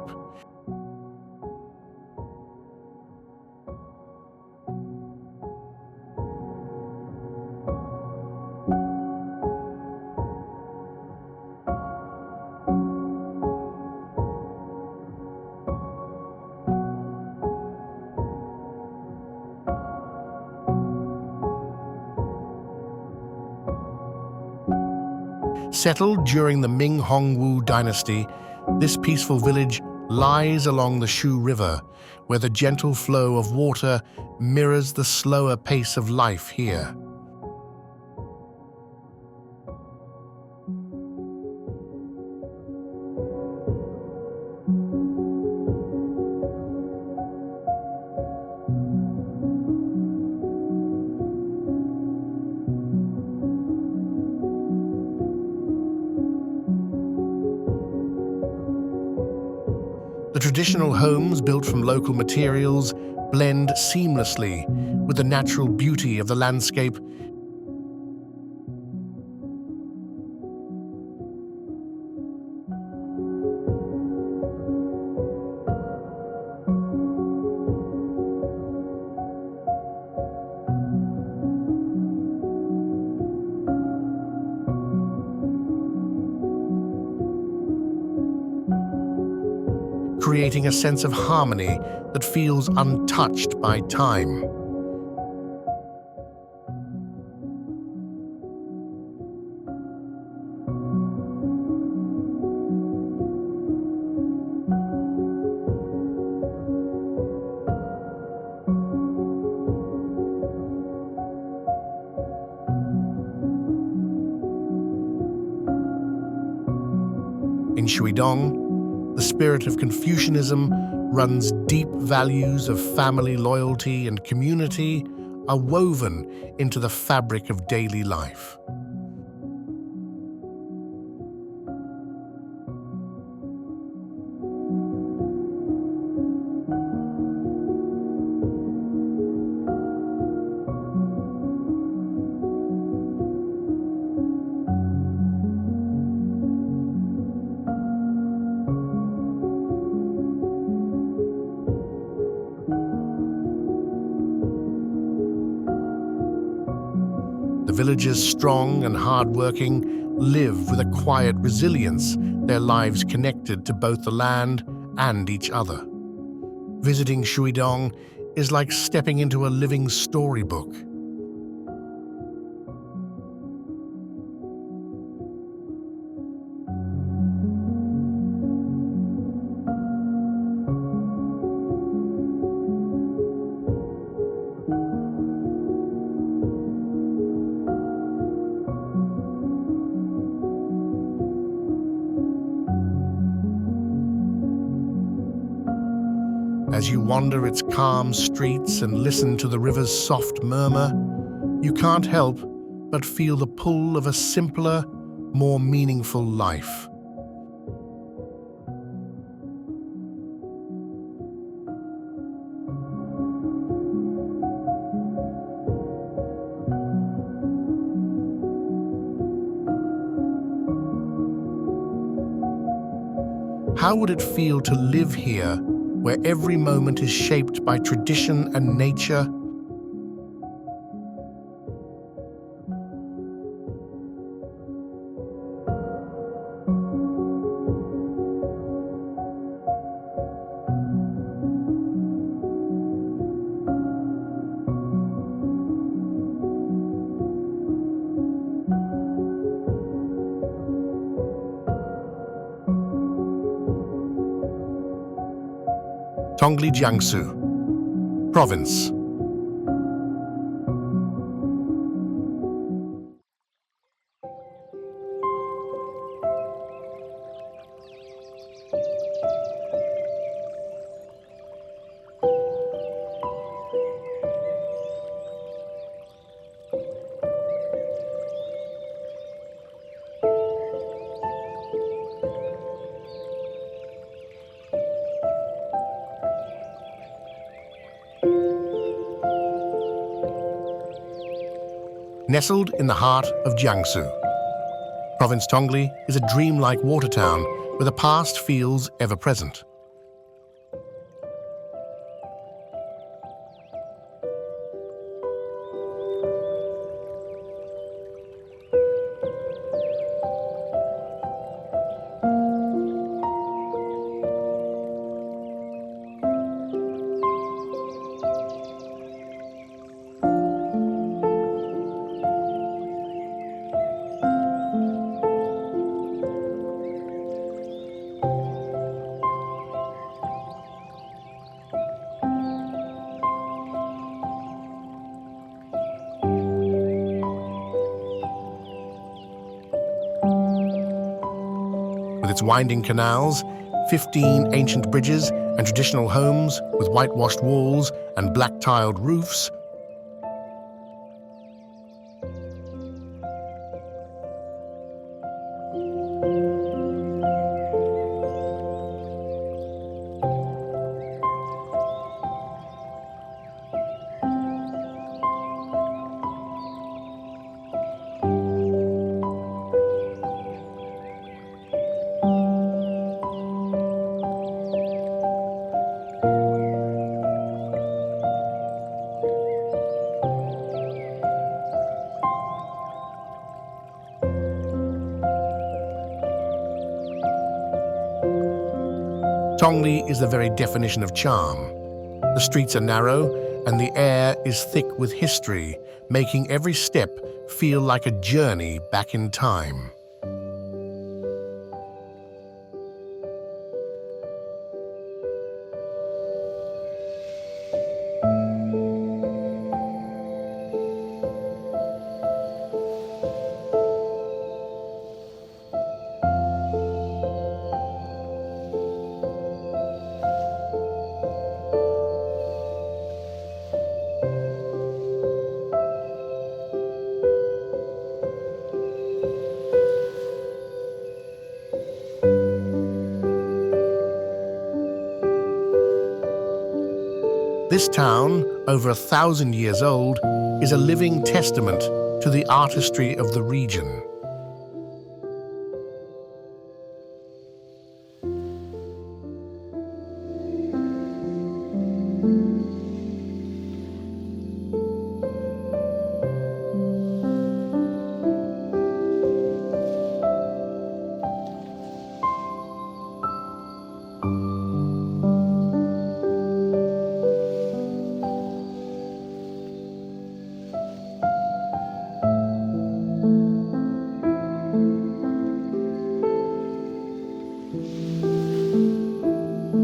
S1: Settled during the Ming Hongwu dynasty, this peaceful village lies along the Shu River, where the gentle flow of water mirrors the slower pace of life here. The traditional homes built from local materials blend seamlessly with the natural beauty of the landscape. Creating a sense of harmony that feels untouched by time. In Shuidong, the spirit of Confucianism runs deep. Values of family loyalty and community are woven into the fabric of daily life. The villagers, strong and hard-working, live with a quiet resilience, their lives connected to both the land and each other. Visiting Shuidong is like stepping into a living storybook. As you wander its calm streets and listen to the river's soft murmur, you can't help but feel the pull of a simpler, more meaningful life. How would it feel to live here, where every moment is shaped by tradition and nature? Tongli Jiangsu, Province. Nestled in the heart of Jiangsu, Province Tongli is a dreamlike water town where the past feels ever-present. its winding canals, 15 ancient bridges, and traditional homes with whitewashed walls and black-tiled roofs, Tongli is the very definition of charm. The streets are narrow and the air is thick with history, making every step feel like a journey back in time. This town, over 1,000 years old, is a living testament to the artistry of the region.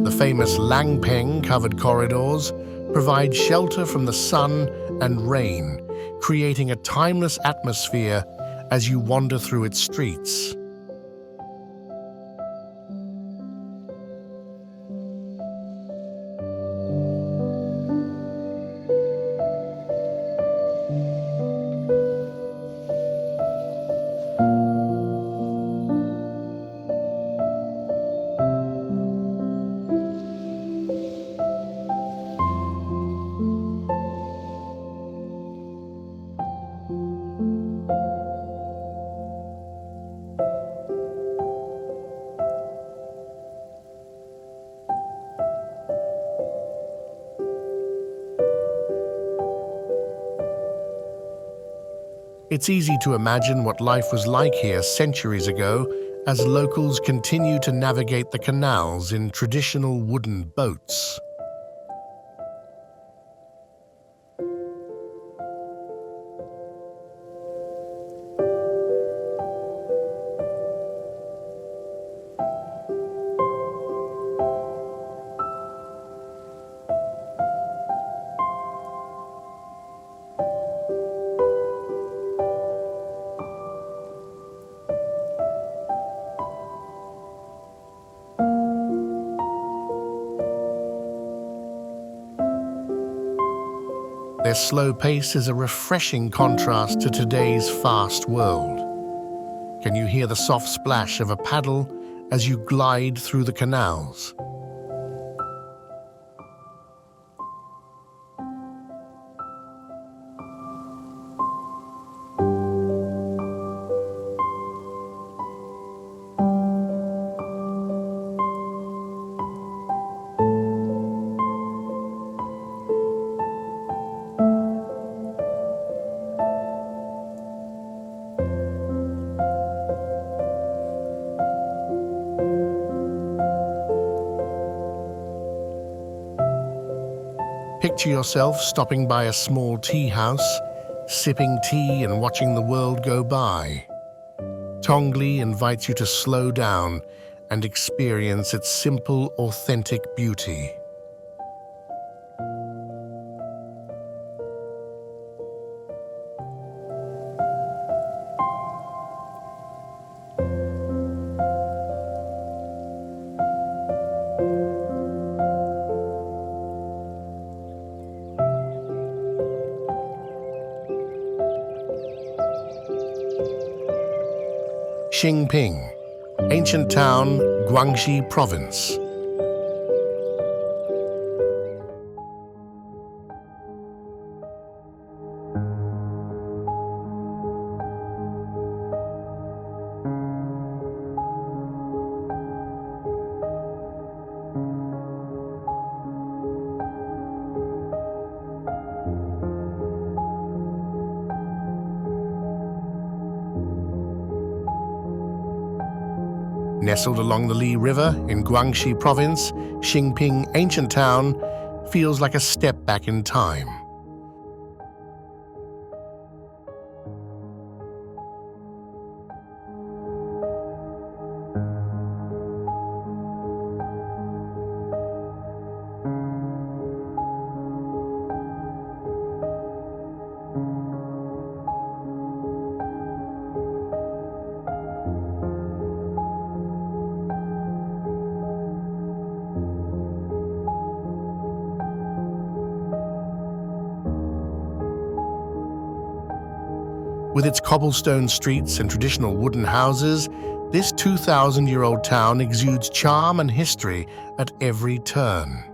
S1: The famous Langpeng-covered corridors provide shelter from the sun and rain, creating a timeless atmosphere as you wander through its streets. It's easy to imagine what life was like here centuries ago as locals continue to navigate the canals in traditional wooden boats. Their slow pace is a refreshing contrast to today's fast world. Can you hear the soft splash of a paddle as you glide through the canals? Picture yourself stopping by a small tea house, sipping tea and watching the world go by. Tongli invites you to slow down and experience its simple, authentic beauty. Xingping, ancient town, Guangxi province. Nestled along the Li River in Guangxi province, Xingping ancient town feels like a step back in time. With its cobblestone streets and traditional wooden houses, this 2,000-year-old town exudes charm and history at every turn.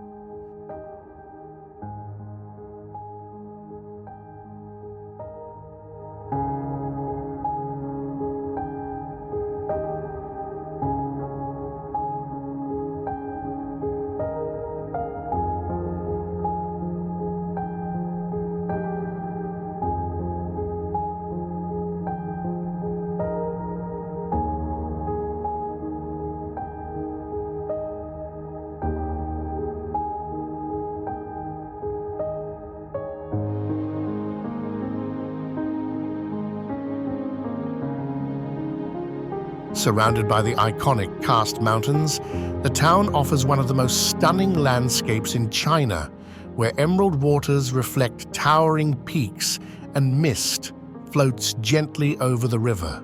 S1: Surrounded by the iconic Karst Mountains, the town offers one of the most stunning landscapes in China, where emerald waters reflect towering peaks and mist floats gently over the river.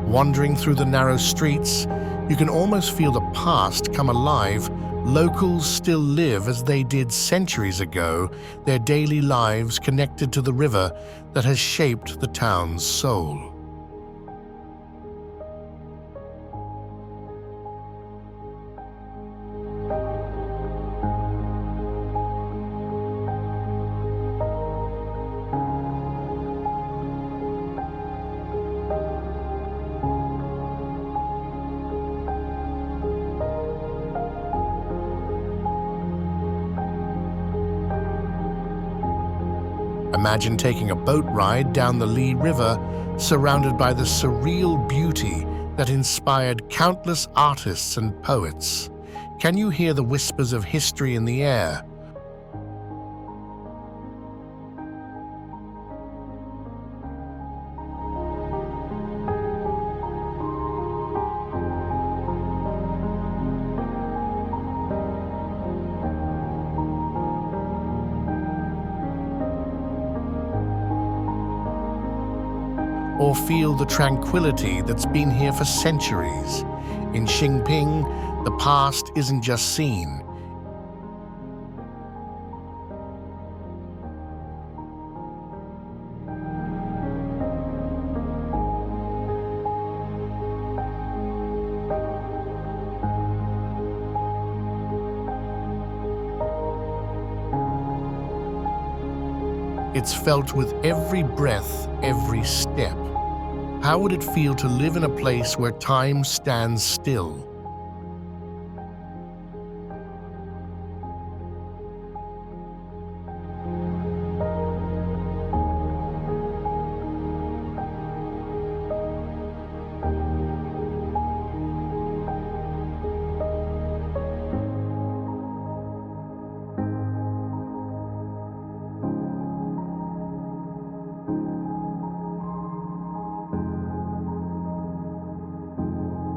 S1: Wandering through the narrow streets, you can almost feel the past come alive. Locals still live as they did centuries ago, their daily lives connected to the river that has shaped the town's soul. Imagine taking a boat ride down the Li River, surrounded by the surreal beauty that inspired countless artists and poets. Can you hear the whispers of history in the air? Or feel the tranquility that's been here for centuries? In Xingping, the past isn't just seen. It's felt with every breath, every step. How would it feel to live in a place where time stands still?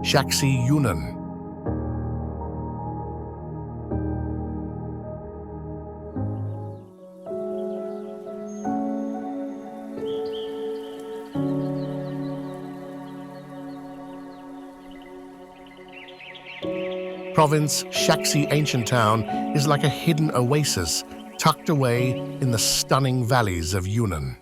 S1: Shaxi Yunnan. Province Shaxi Ancient Town is like a hidden oasis tucked away in the stunning valleys of Yunnan.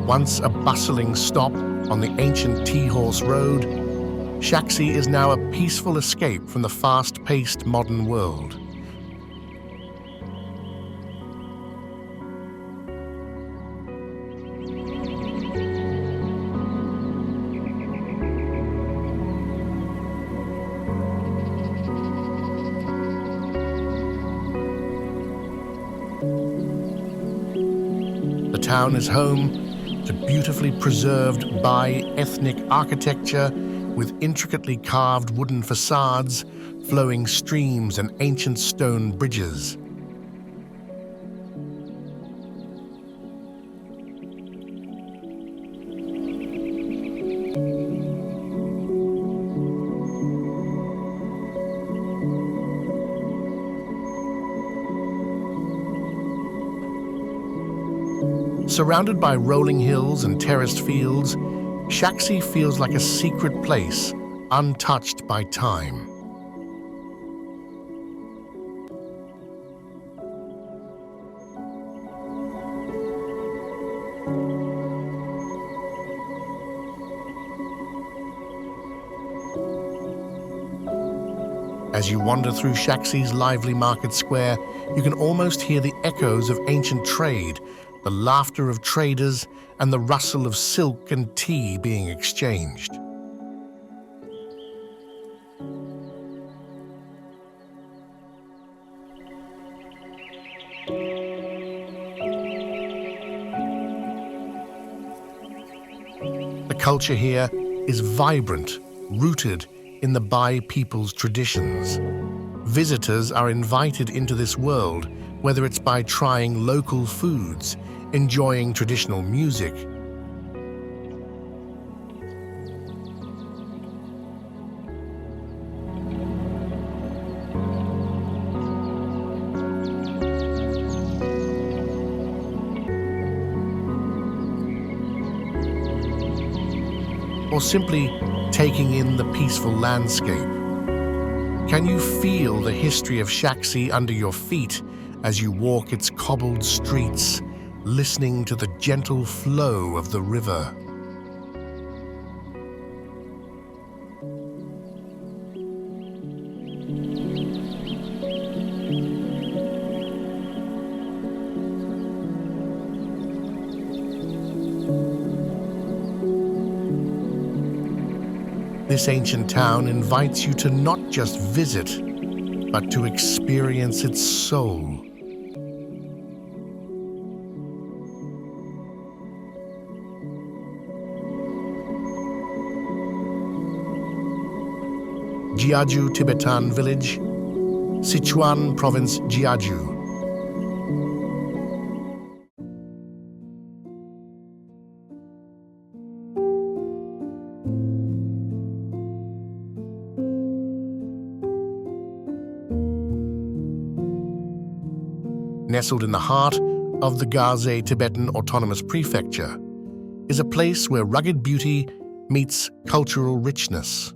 S1: Once a bustling stop on the ancient Tea-Horse Road, Shaxi is now a peaceful escape from the fast-paced modern world. The town is home to beautifully preserved bi-ethnic architecture with intricately carved wooden facades, flowing streams and ancient stone bridges. Surrounded by rolling hills and terraced fields, Shaxi feels like a secret place, untouched by time. As you wander through Shaxi's lively market square, you can almost hear the echoes of ancient trade, the laughter of traders, and the rustle of silk and tea being exchanged. The culture here is vibrant, rooted in the Bai people's traditions. Visitors are invited into this world, whether it's by trying local foods, enjoying traditional music, or simply taking in the peaceful landscape. Can you feel the history of Shaxi under your feet as you walk its cobbled streets, listening to the gentle flow of the river? This ancient town invites you to not just visit, but to experience its soul. Gaju Tibetan Village, Sichuan Province, Gaju. Nestled in the heart of the Gaju Tibetan Autonomous Prefecture, is a place where rugged beauty meets cultural richness.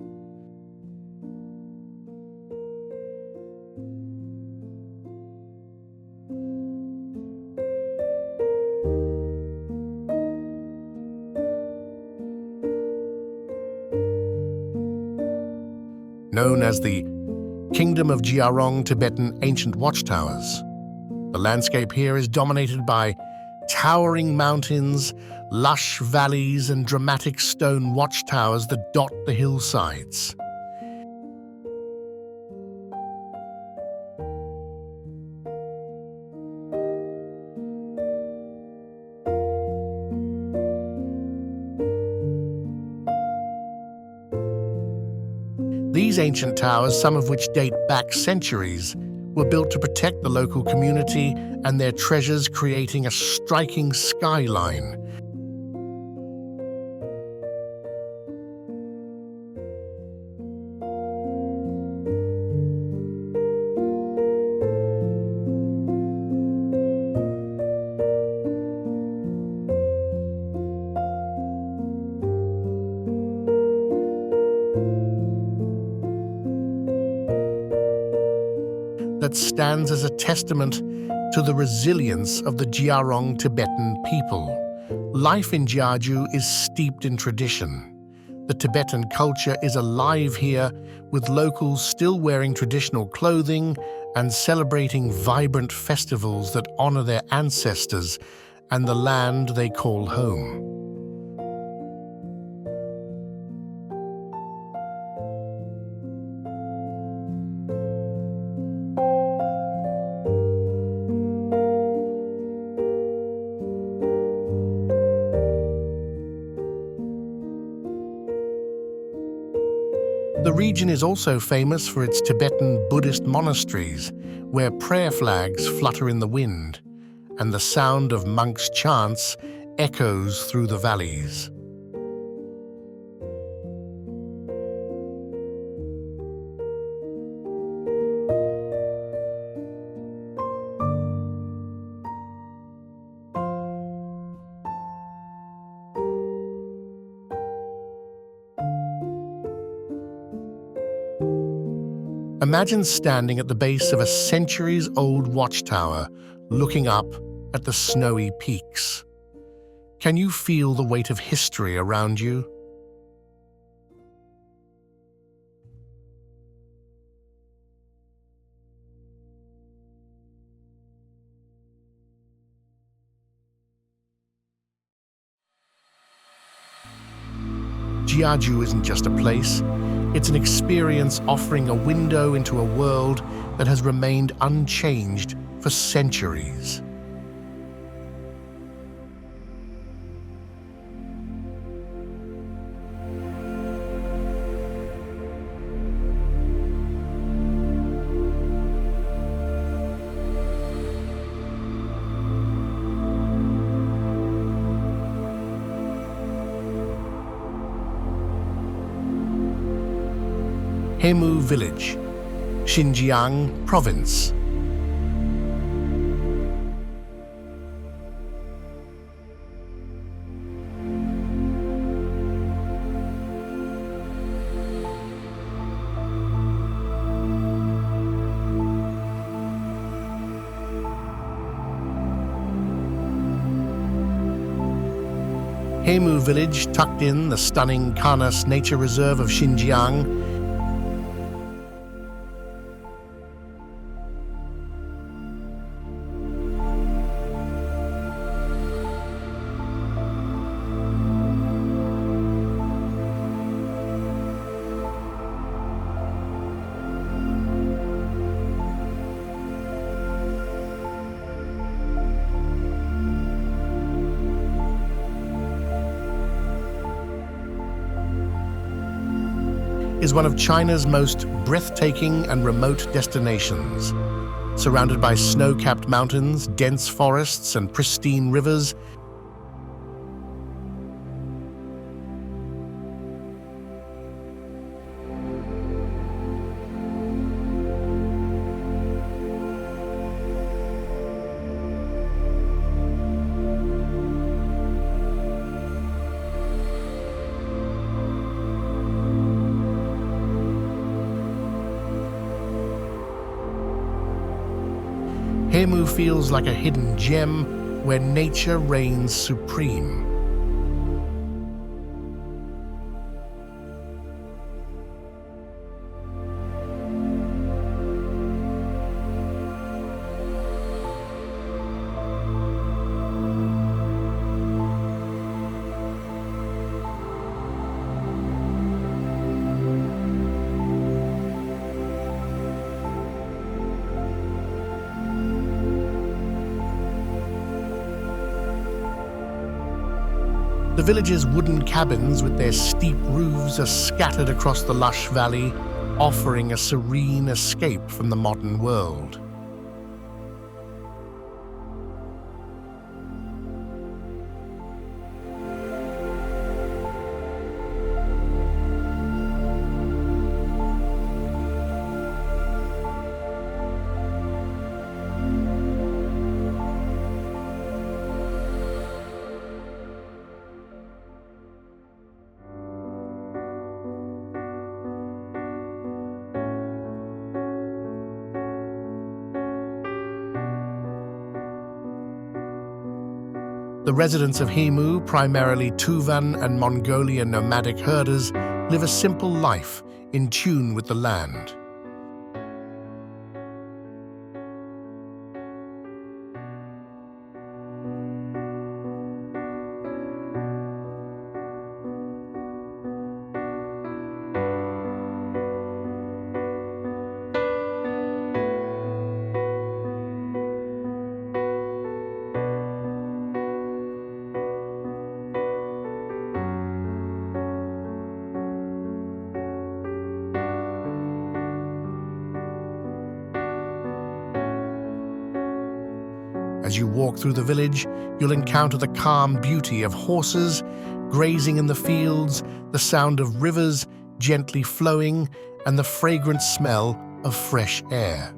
S1: Known as the Kingdom of Zhenyuan Tibetan Ancient Watchtowers, the landscape here is dominated by towering mountains, lush valleys, and dramatic stone watchtowers that dot the hillsides. These ancient towers, some of which date back centuries, were built to protect the local community and their treasures, creating a striking skyline. That stands as a testament to the resilience of the Zhaoxing Tibetan people. Life in Gaju is steeped in tradition. The Tibetan culture is alive here, with locals still wearing traditional clothing and celebrating vibrant festivals that honor their ancestors and the land they call home. The region is also famous for its Tibetan Buddhist monasteries, where prayer flags flutter in the wind, and the sound of monks' chants echoes through the valleys. Imagine standing at the base of a centuries-old watchtower, looking up at the snowy peaks. Can you feel the weight of history around you? Gaju isn't just a place. It's an experience offering a window into a world that has remained unchanged for centuries. Hemu Village, Xinjiang Province. Hemu Village, tucked in the stunning Karnas Nature Reserve of Xinjiang, is one of China's most breathtaking and remote destinations. Surrounded by snow-capped mountains, dense forests, and pristine rivers, Hemu feels like a hidden gem where nature reigns supreme. The village's wooden cabins with their steep roofs are scattered across the lush valley, offering a serene escape from the modern world. The residents of Hemu, primarily Tuvan and Mongolian nomadic herders, live a simple life in tune with the land. As you walk through the village, you'll encounter the calm beauty of horses grazing in the fields, the sound of rivers gently flowing, and the fragrant smell of fresh air.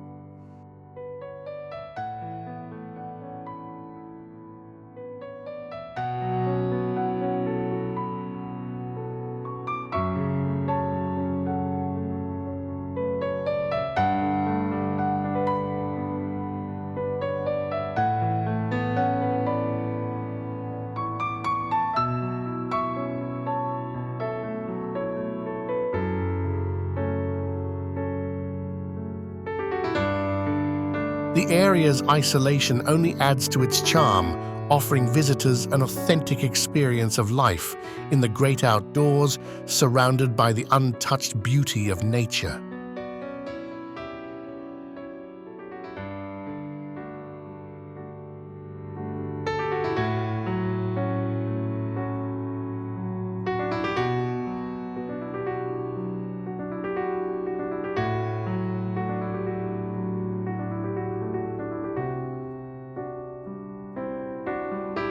S1: The area's isolation only adds to its charm, offering visitors an authentic experience of life in the great outdoors, surrounded by the untouched beauty of nature.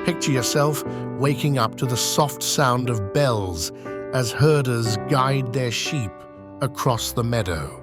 S1: Picture yourself waking up to the soft sound of bells as herders guide their sheep across the meadow.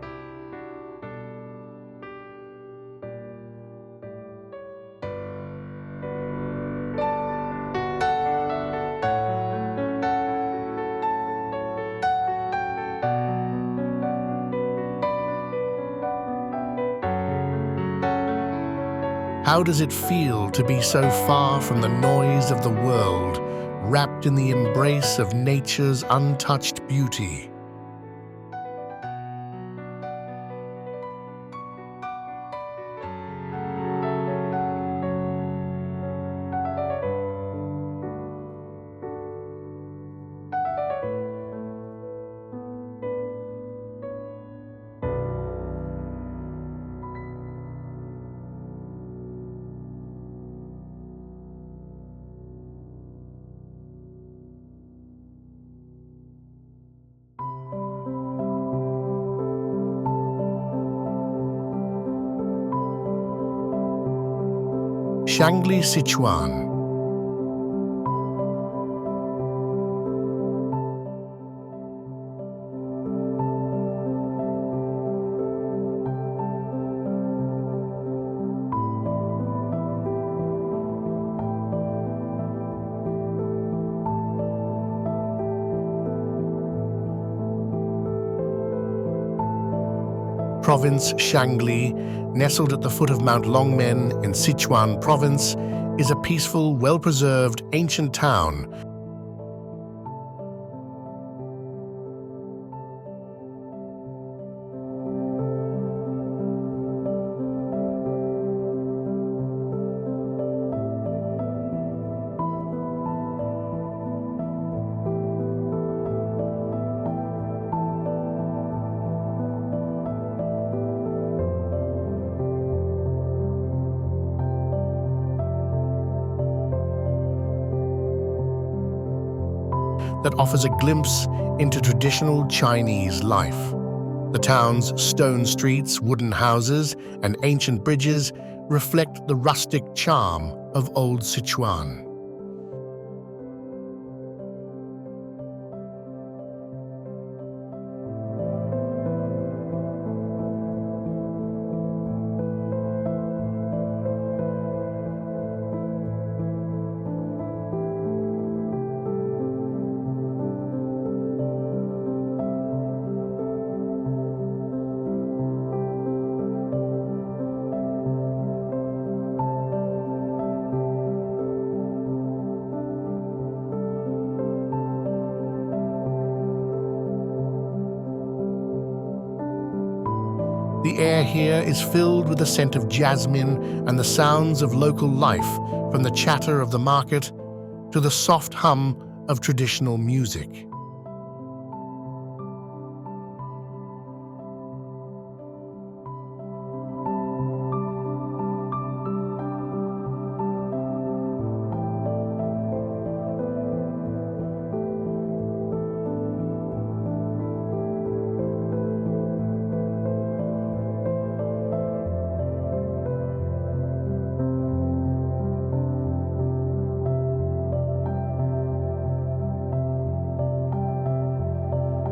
S1: How does it feel to be so far from the noise of the world, wrapped in the embrace of nature's untouched beauty? Shangli, Sichuan. Province Shangli, nestled at the foot of Mount Longmen in Sichuan Province, is a peaceful, well-preserved ancient town that offers a glimpse into traditional Chinese life. The town's stone streets, wooden houses, and ancient bridges reflect the rustic charm of old Sichuan. The air here is filled with the scent of jasmine and the sounds of local life, from the chatter of the market to the soft hum of traditional music.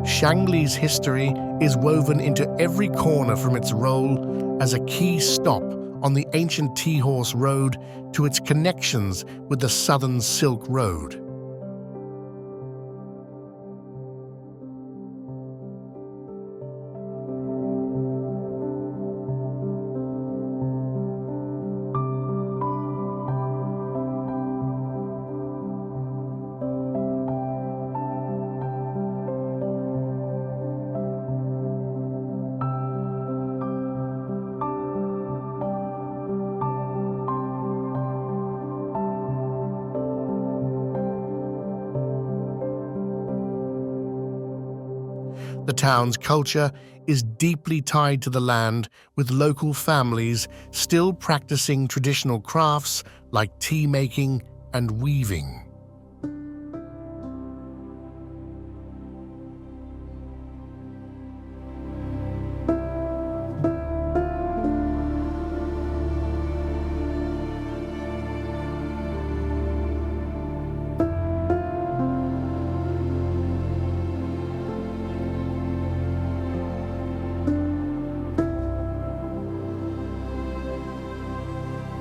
S1: Shangli's history is woven into every corner, from its role as a key stop on the ancient Tea-Horse Road to its connections with the Southern Silk Road. The town's culture is deeply tied to the land, with local families still practicing traditional crafts like tea making and weaving.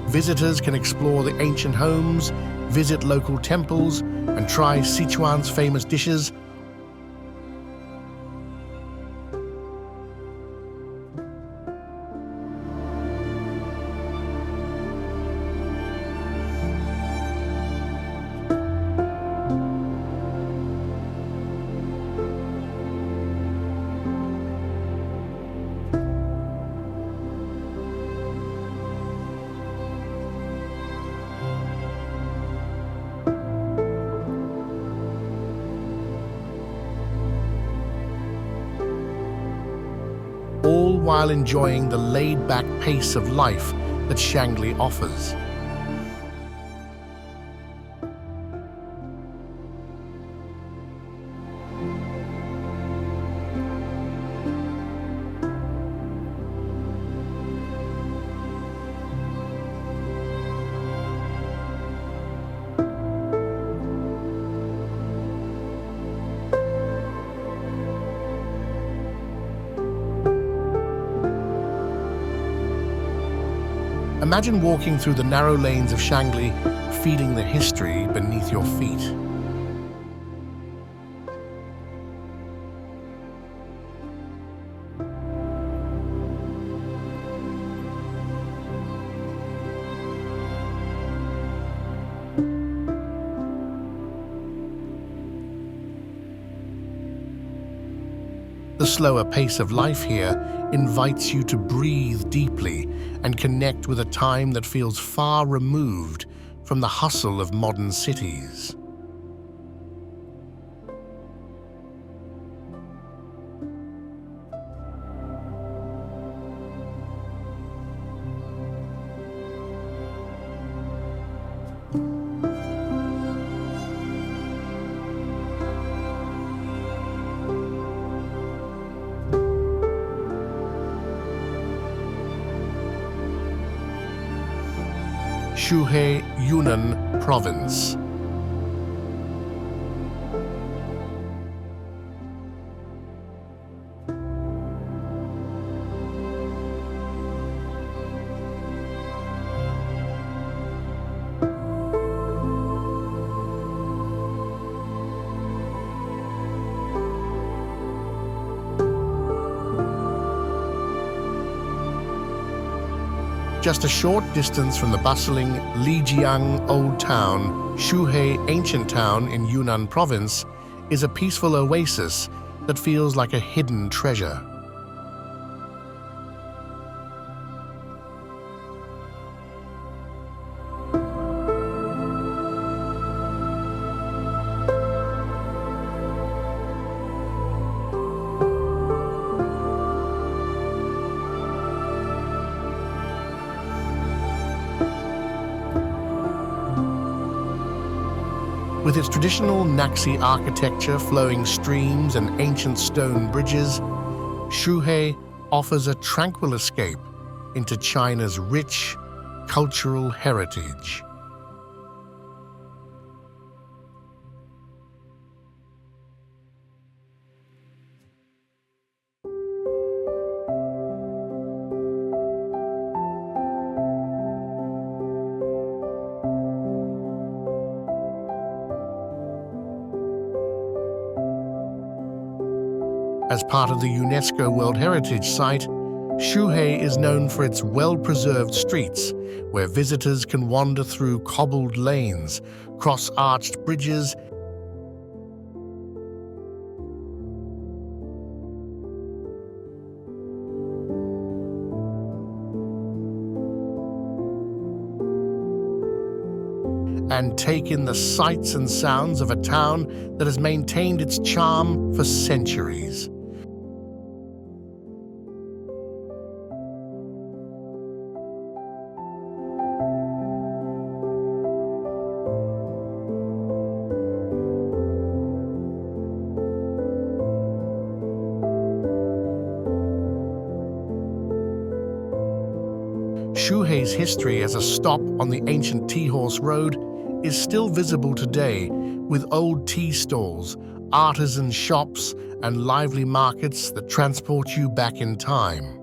S1: Visitors can explore the ancient homes, visit local temples, and try Sichuan's famous dishes. All while enjoying the laid-back pace of life that Shangli offers. Imagine walking through the narrow lanes of Shangli, feeling the history beneath your feet. The slower pace of life here invites you to breathe deeply and connect with a time that feels far removed from the hustle of modern cities. Shuhe, Yunnan Province. Just a short distance from the bustling Lijiang Old Town, Shuhe Ancient Town in Yunnan Province is a peaceful oasis that feels like a hidden treasure. With its traditional Naxi architecture, flowing streams, and ancient stone bridges, Shuhe offers a tranquil escape into China's rich cultural heritage. As part of the UNESCO World Heritage Site, Shuhe is known for its well-preserved streets, where visitors can wander through cobbled lanes, cross arched bridges, and take in the sights and sounds of a town that has maintained its charm for centuries. Shuhe's history as a stop on the ancient tea horse road is still visible today, with old tea stalls, artisan shops, and lively markets that transport you back in time.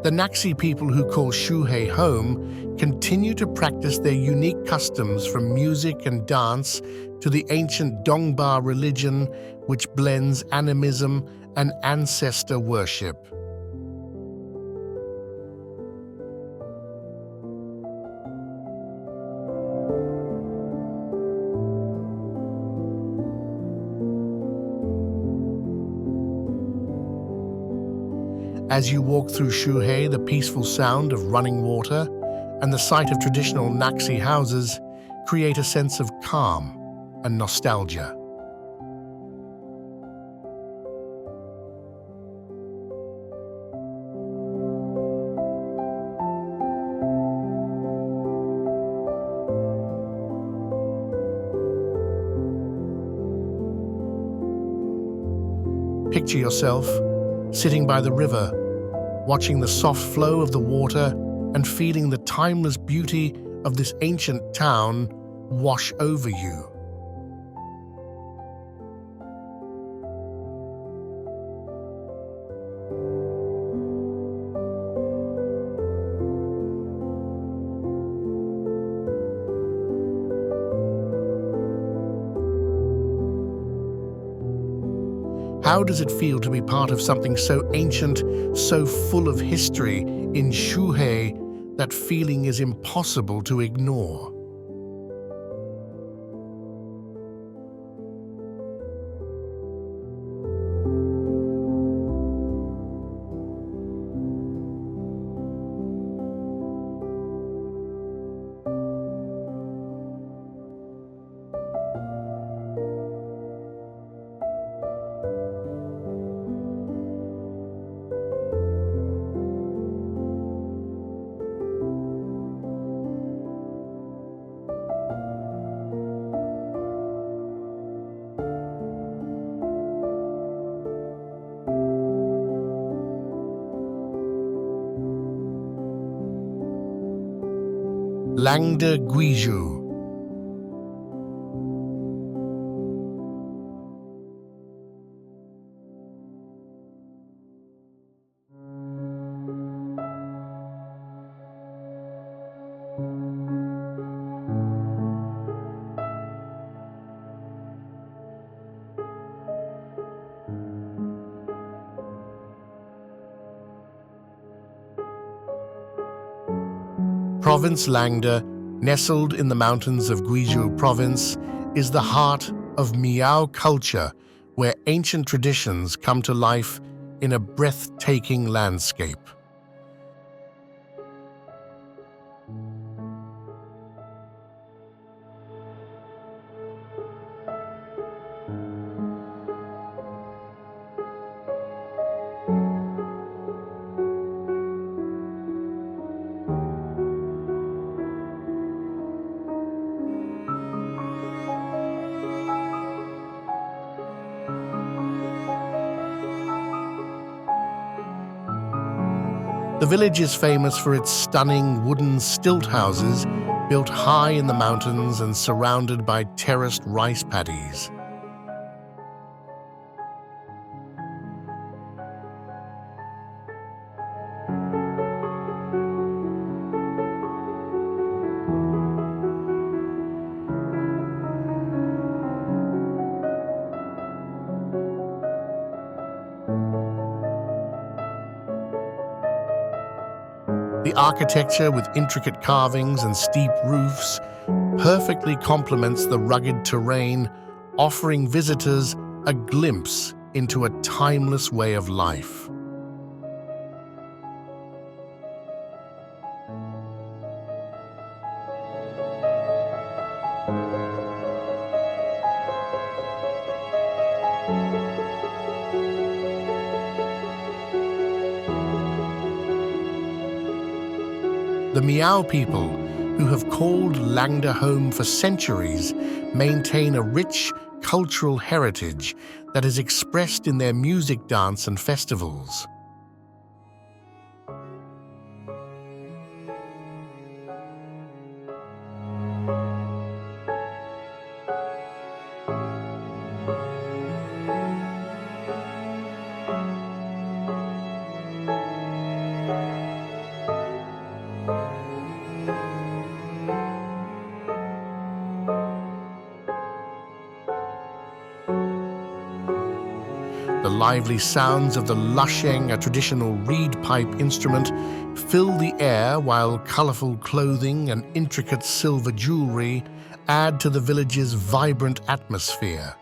S1: The Naxi people who call Shuhe home continue to practice their unique customs, from music and dance to the ancient Dongba religion, which blends animism and ancestor worship. As you walk through Shuhe, the peaceful sound of running water and the sight of traditional Naxi houses create a sense of calm and nostalgia. Picture yourself sitting by the river, watching the soft flow of the water and feeling the timeless beauty of this ancient town wash over you. How does it feel to be part of something so ancient, so full of history in Shuhe? That feeling is impossible to ignore. Langda Guizhou. Province Langda, nestled in the mountains of Guizhou Province, is the heart of Miao culture, where ancient traditions come to life in a breathtaking landscape. The village is famous for its stunning wooden stilt houses built high in the mountains and surrounded by terraced rice paddies. The architecture, with intricate carvings and steep roofs, perfectly complements the rugged terrain, offering visitors a glimpse into a timeless way of life. The Miao people, who have called Langda home for centuries, maintain a rich cultural heritage that is expressed in their music, dance, and festivals. The lively sounds of the lusheng, a traditional reed pipe instrument, fill the air, while colorful clothing and intricate silver jewelry add to the village's vibrant atmosphere.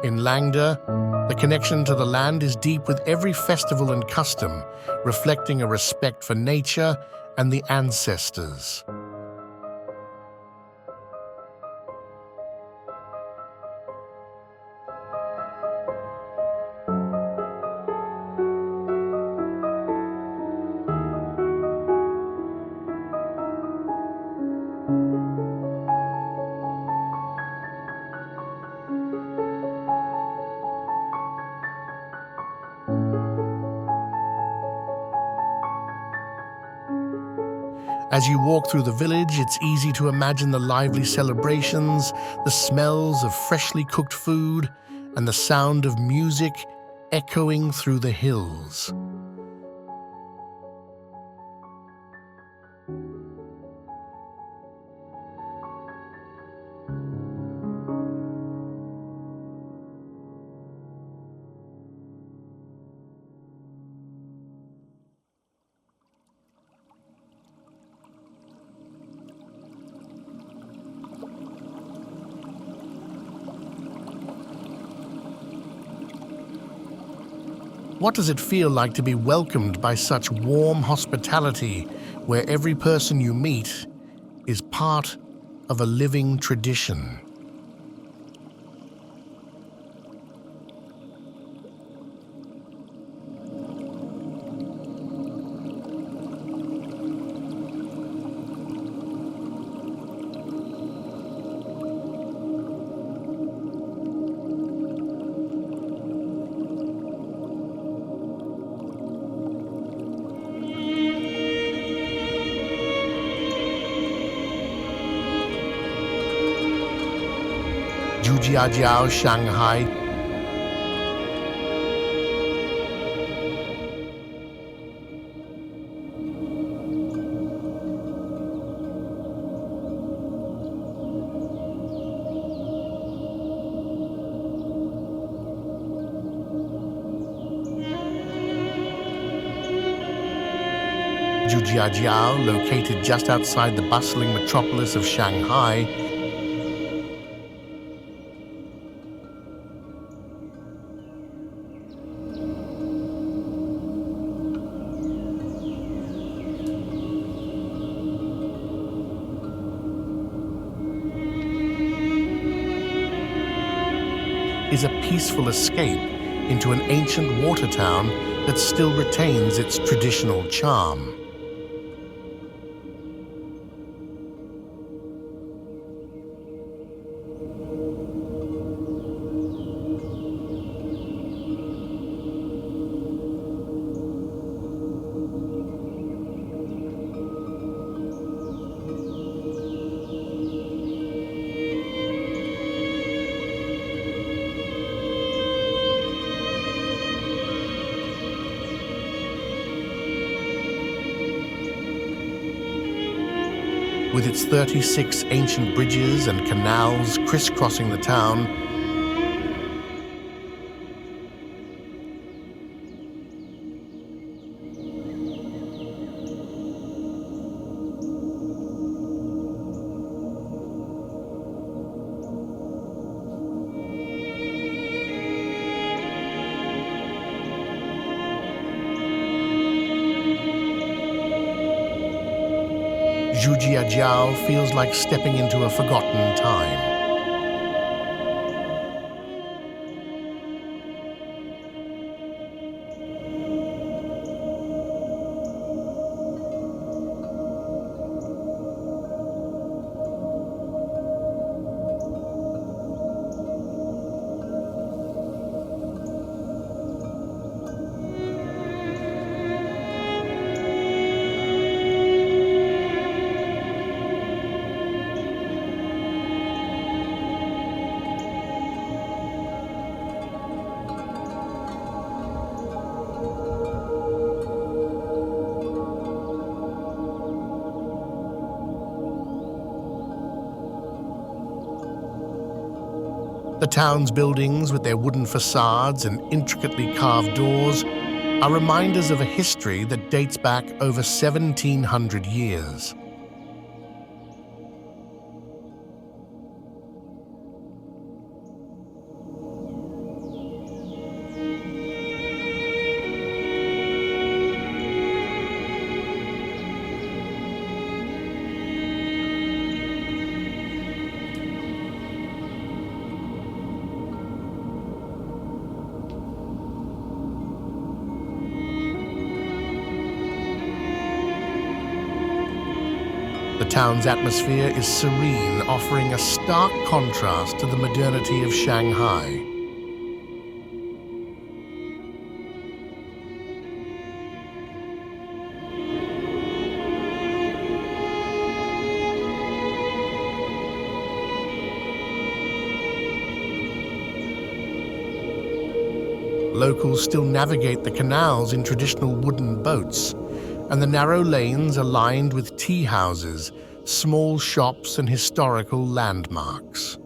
S1: In Langda, the connection to the land is deep, with every festival and custom reflecting a respect for nature and the ancestors. As you walk through the village, it's easy to imagine the lively celebrations, the smells of freshly cooked food, and the sound of music echoing through the hills. What does it feel like to be welcomed by such warm hospitality, where every person you meet is part of a living tradition? Zhujiajiao, Shanghai. Zhujiajiao, located just outside the bustling metropolis of Shanghai, is a peaceful escape into an ancient water town that still retains its traditional charm. With its 36 ancient bridges and canals crisscrossing the town, Zhujiajiao feels like stepping into a forgotten time. The town's buildings, with their wooden facades and intricately carved doors, are reminders of a history that dates back over 1,700 years. The town's atmosphere is serene, offering a stark contrast to the modernity of Shanghai. Locals still navigate the canals in traditional wooden boats, and the narrow lanes are lined with tea houses, small shops, and historical landmarks.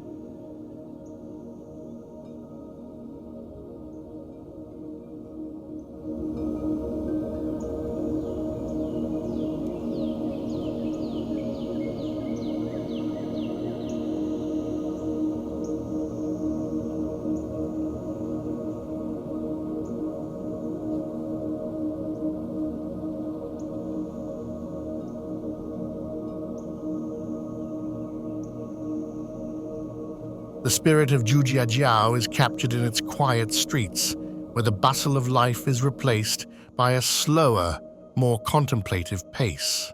S1: The spirit of Zhujiajiao is captured in its quiet streets, where the bustle of life is replaced by a slower, more contemplative pace.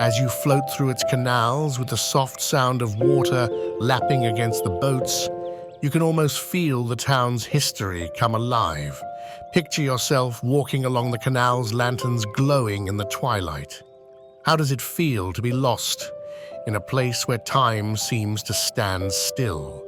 S1: As you float through its canals with the soft sound of water lapping against the boats, you can almost feel the town's history come alive. Picture yourself walking along the canal's lanterns glowing in the twilight. How does it feel to be lost in a place where time seems to stand still?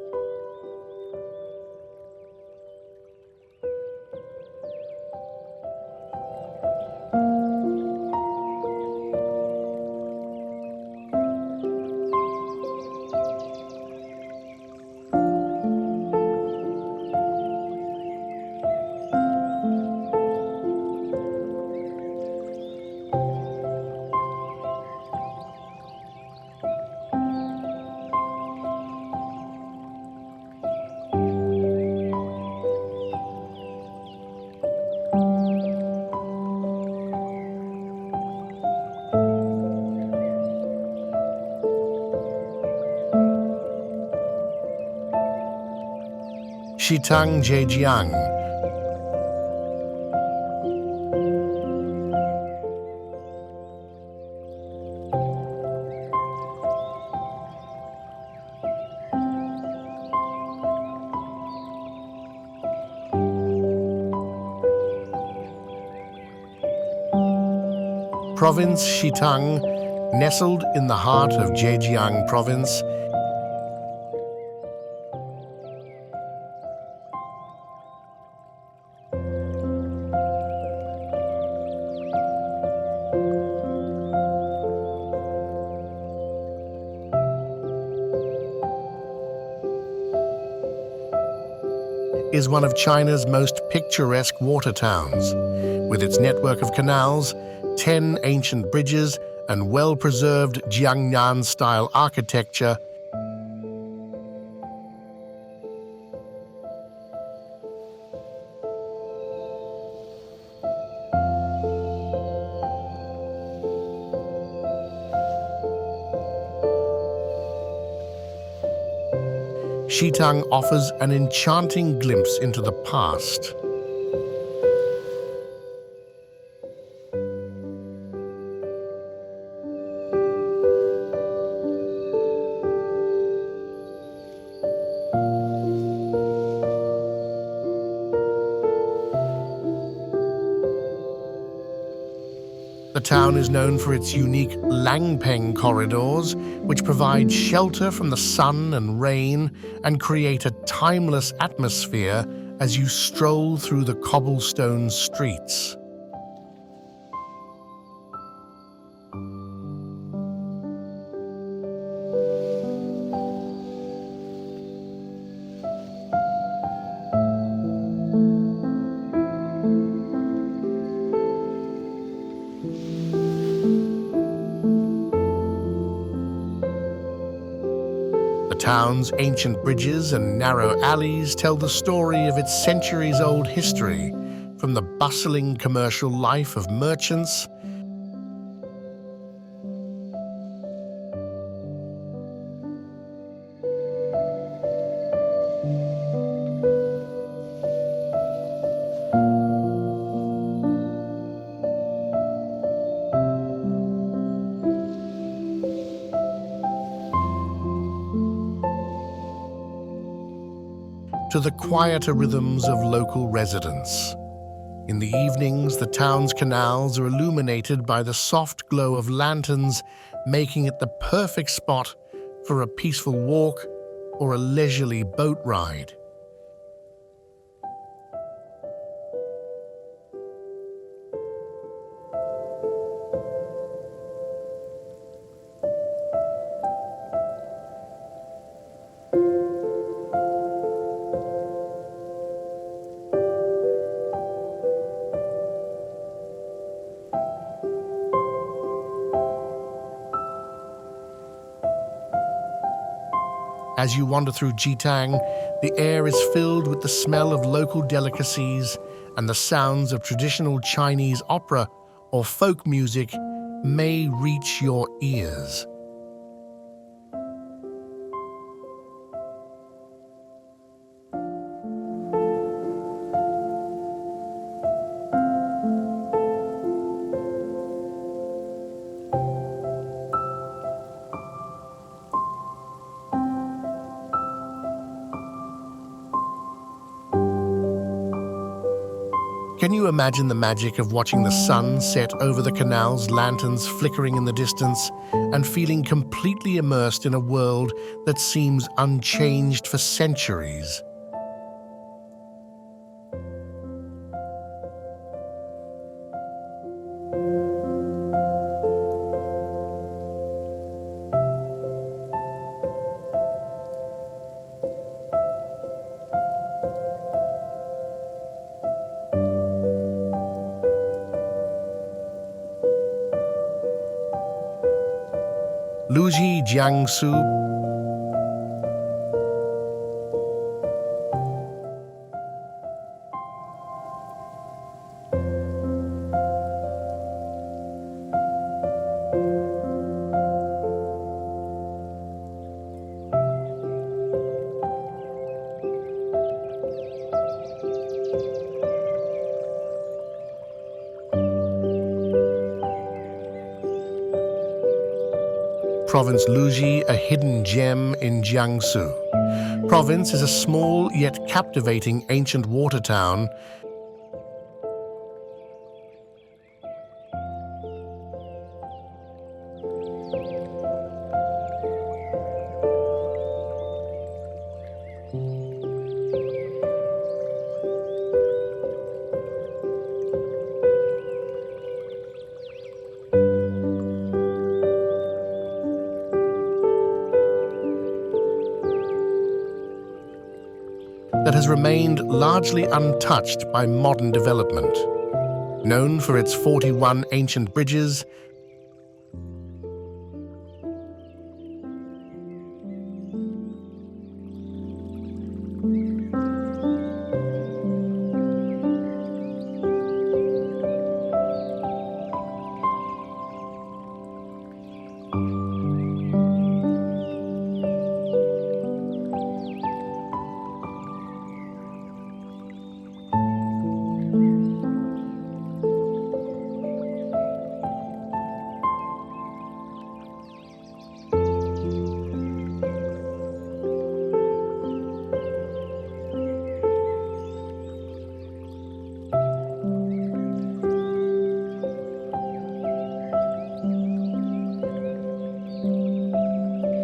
S1: Shitang Zhejiang. Province Shitang, nestled in the heart of Zhejiang Province, is one of China's most picturesque water towns. With its network of canals, 10 ancient bridges, and well-preserved Jiangnan-style architecture, Shitang offers an enchanting glimpse into the past. The town is known for its unique Langpeng corridors, which provide shelter from the sun and rain and create a timeless atmosphere as you stroll through the cobblestone streets. The town's ancient bridges and narrow alleys tell the story of its centuries-old history, from the bustling commercial life of merchants to the quieter rhythms of local residents. In the evenings, the town's canals are illuminated by the soft glow of lanterns, making it the perfect spot for a peaceful walk or a leisurely boat ride. As you wander through Jitang, the air is filled with the smell of local delicacies, and the sounds of traditional Chinese opera or folk music may reach your ears. Can you imagine the magic of watching the sun set over the canal's lanterns flickering in the distance and feeling completely immersed in a world that seems unchanged for centuries? Luji Jiangsu. Province Luji, a hidden gem in Jiangsu. Province is a small yet captivating ancient water town that has remained largely untouched by modern development. Known for its 41 ancient bridges,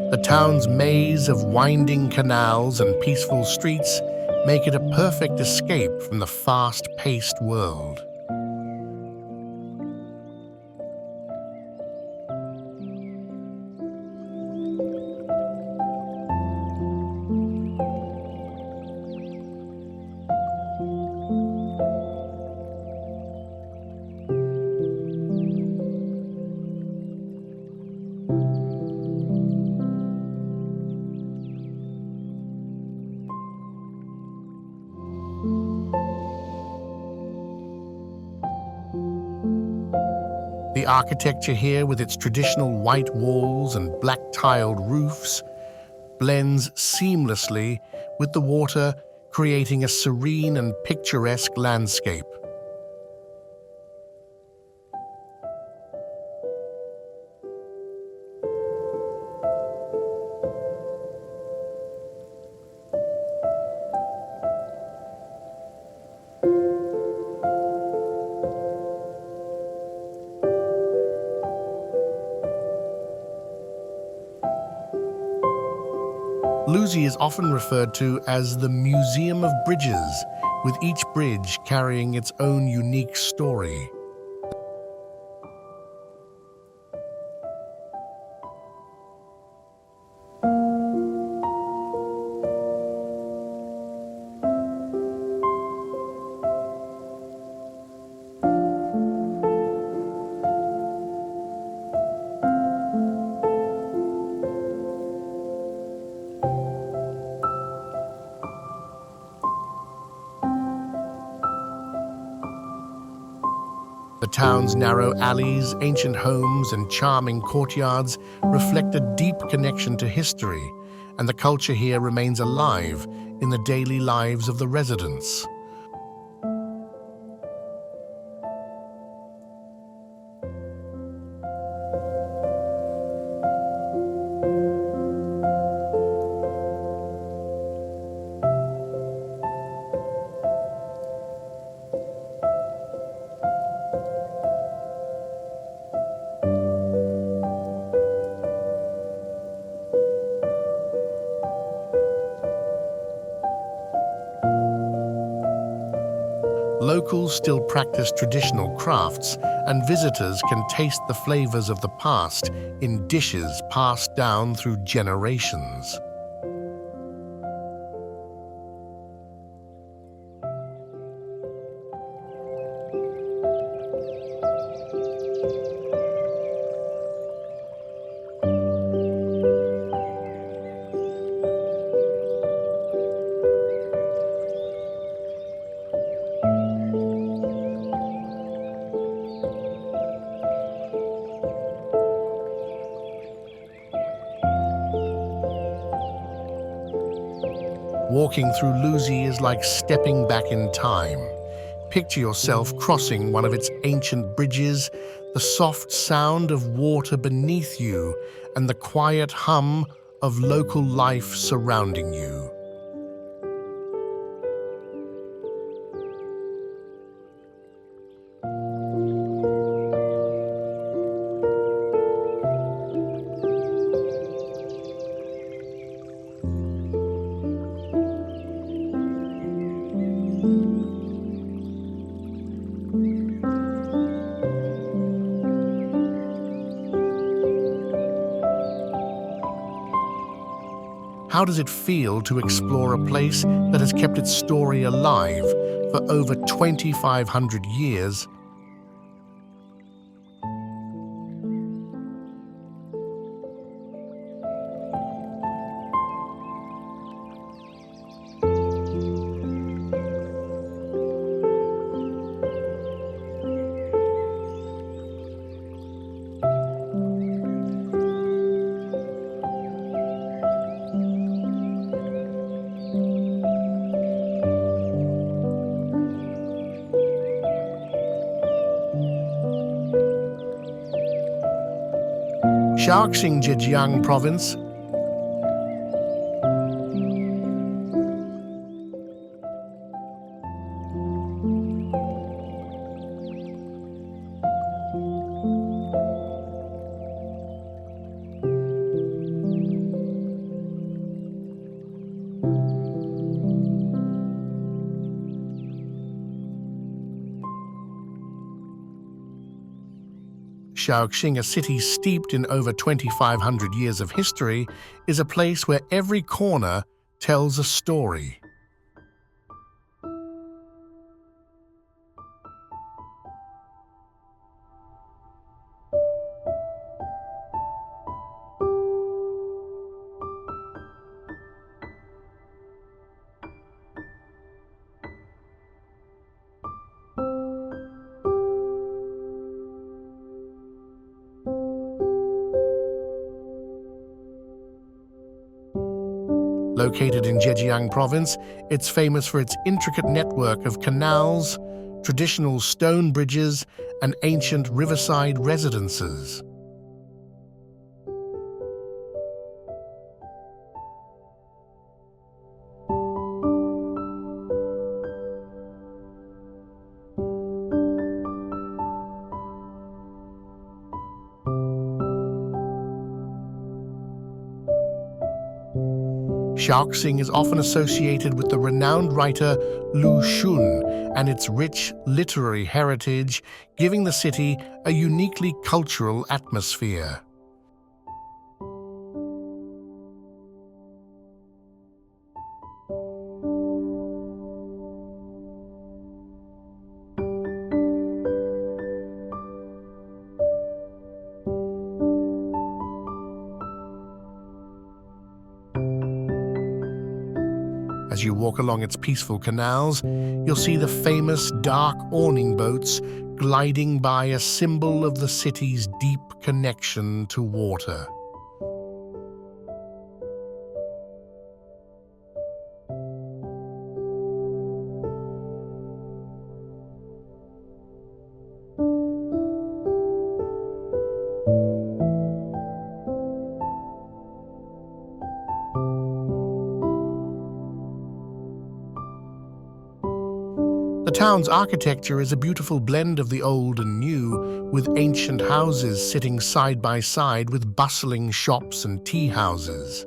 S1: the town's maze of winding canals and peaceful streets make it a perfect escape from the fast-paced world. The architecture here, with its traditional white walls and black-tiled roofs, blends seamlessly with the water, creating a serene and picturesque landscape. Luzi is often referred to as the Museum of Bridges, with each bridge carrying its own unique story. town's narrow alleys, ancient homes, and charming courtyards reflect a deep connection to history, and the culture here remains alive in the daily lives of the residents. Locals still practice traditional crafts, and visitors can taste the flavors of the past in dishes passed down through generations. Walking through Luzi is like stepping back in time. Picture yourself crossing one of its ancient bridges, the soft sound of water beneath you, and the quiet hum of local life surrounding you. How does it feel to explore a place that has kept its story alive for over 2,500 years? Zhaoxing province. Zhaoxing, a city steeped in over 2,500 years of history, is a place where every corner tells a story. Located in Zhejiang province, it's famous for its intricate network of canals, traditional stone bridges, and ancient riverside residences. Zhaoxing is often associated with the renowned writer Lu Xun and its rich literary heritage, giving the city a uniquely cultural atmosphere. As you walk along its peaceful canals, you'll see the famous dark awning boats gliding by, a symbol of the city's deep connection to water. The town's architecture is a beautiful blend of the old and new, with ancient houses sitting side by side with bustling shops and tea houses.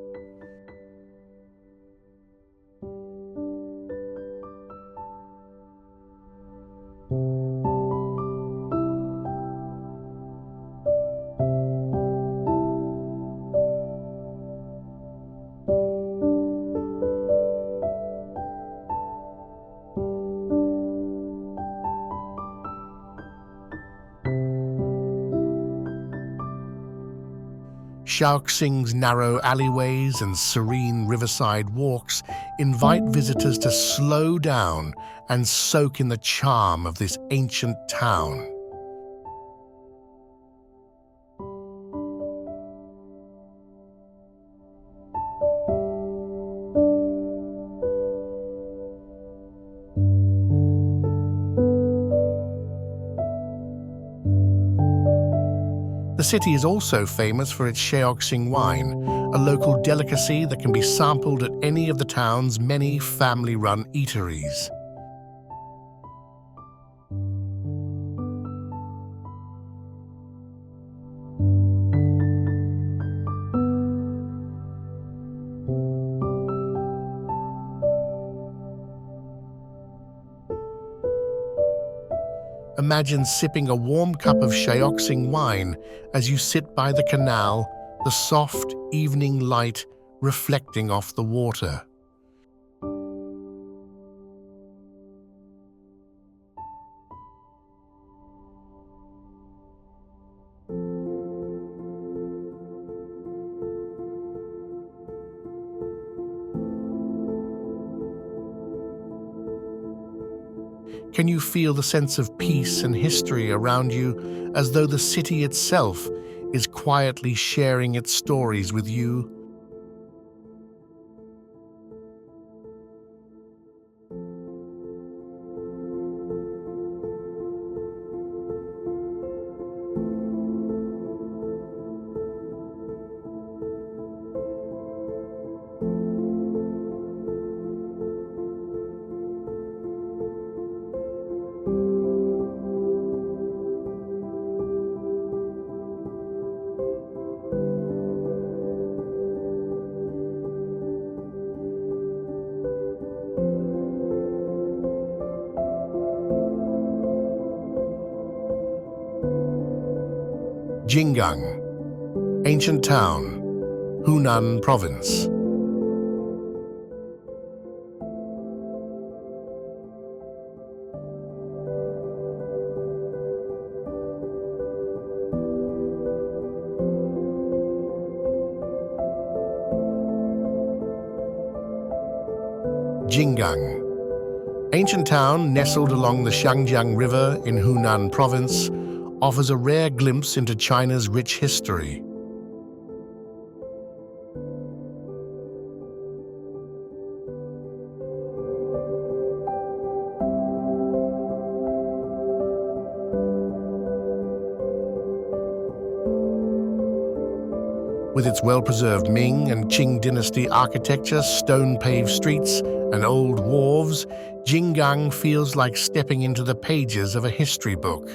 S1: Zhaoxing's narrow alleyways and serene riverside walks invite visitors to slow down and soak in the charm of this ancient town. The city is also famous for its Zhaoxing wine, a local delicacy that can be sampled at any of the town's many family-run eateries. Imagine sipping a warm cup of Zhaoxing wine as you sit by the canal, the soft evening light reflecting off the water. Can you feel the sense of peace and history around you, as though the city itself is quietly sharing its stories with you? Xingping, ancient town, Hunan province. Xingping, ancient town nestled along the Xiangjiang River in Hunan province, offers a rare glimpse into China's rich history. With its well-preserved Ming and Qing dynasty architecture, stone-paved streets, and old wharves, Xingping feels like stepping into the pages of a history book.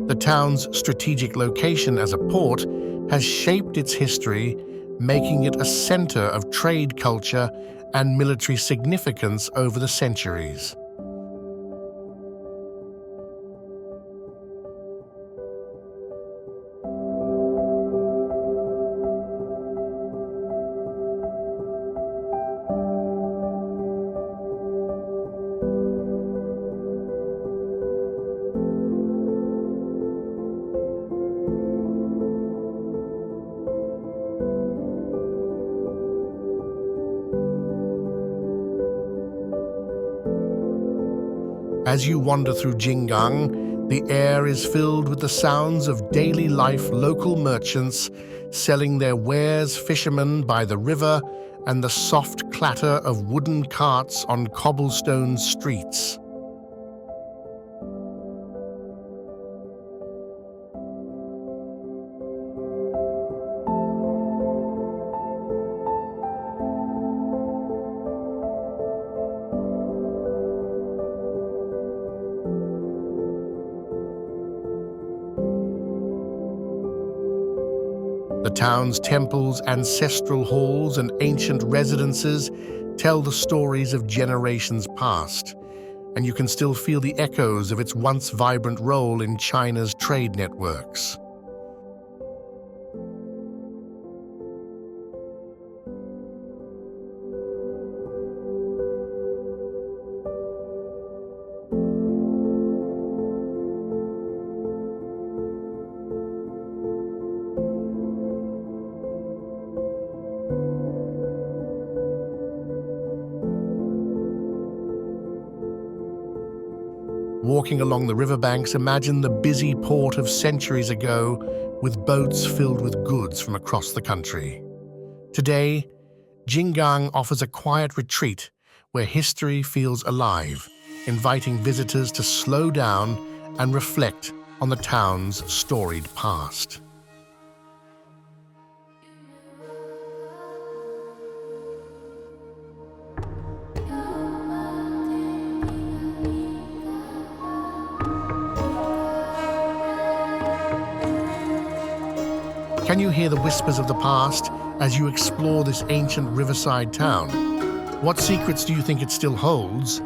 S1: The town's strategic location as a port has shaped its history, making it a center of trade culture and military significance over the centuries. As you wander through Jinggang, the air is filled with the sounds of daily life, local merchants selling their wares, fishermen by the river, and the soft clatter of wooden carts on cobblestone streets. The town's temples, ancestral halls, and ancient residences tell the stories of generations past, and you can still feel the echoes of its once vibrant role in China's trade networks. Walking along the riverbanks, imagine the busy port of centuries ago with boats filled with goods from across the country. Today, Jinggang offers a quiet retreat where history feels alive, inviting visitors to slow down and reflect on the town's storied past. Can you hear the whispers of the past as you explore this ancient riverside town? What secrets do you think it still holds?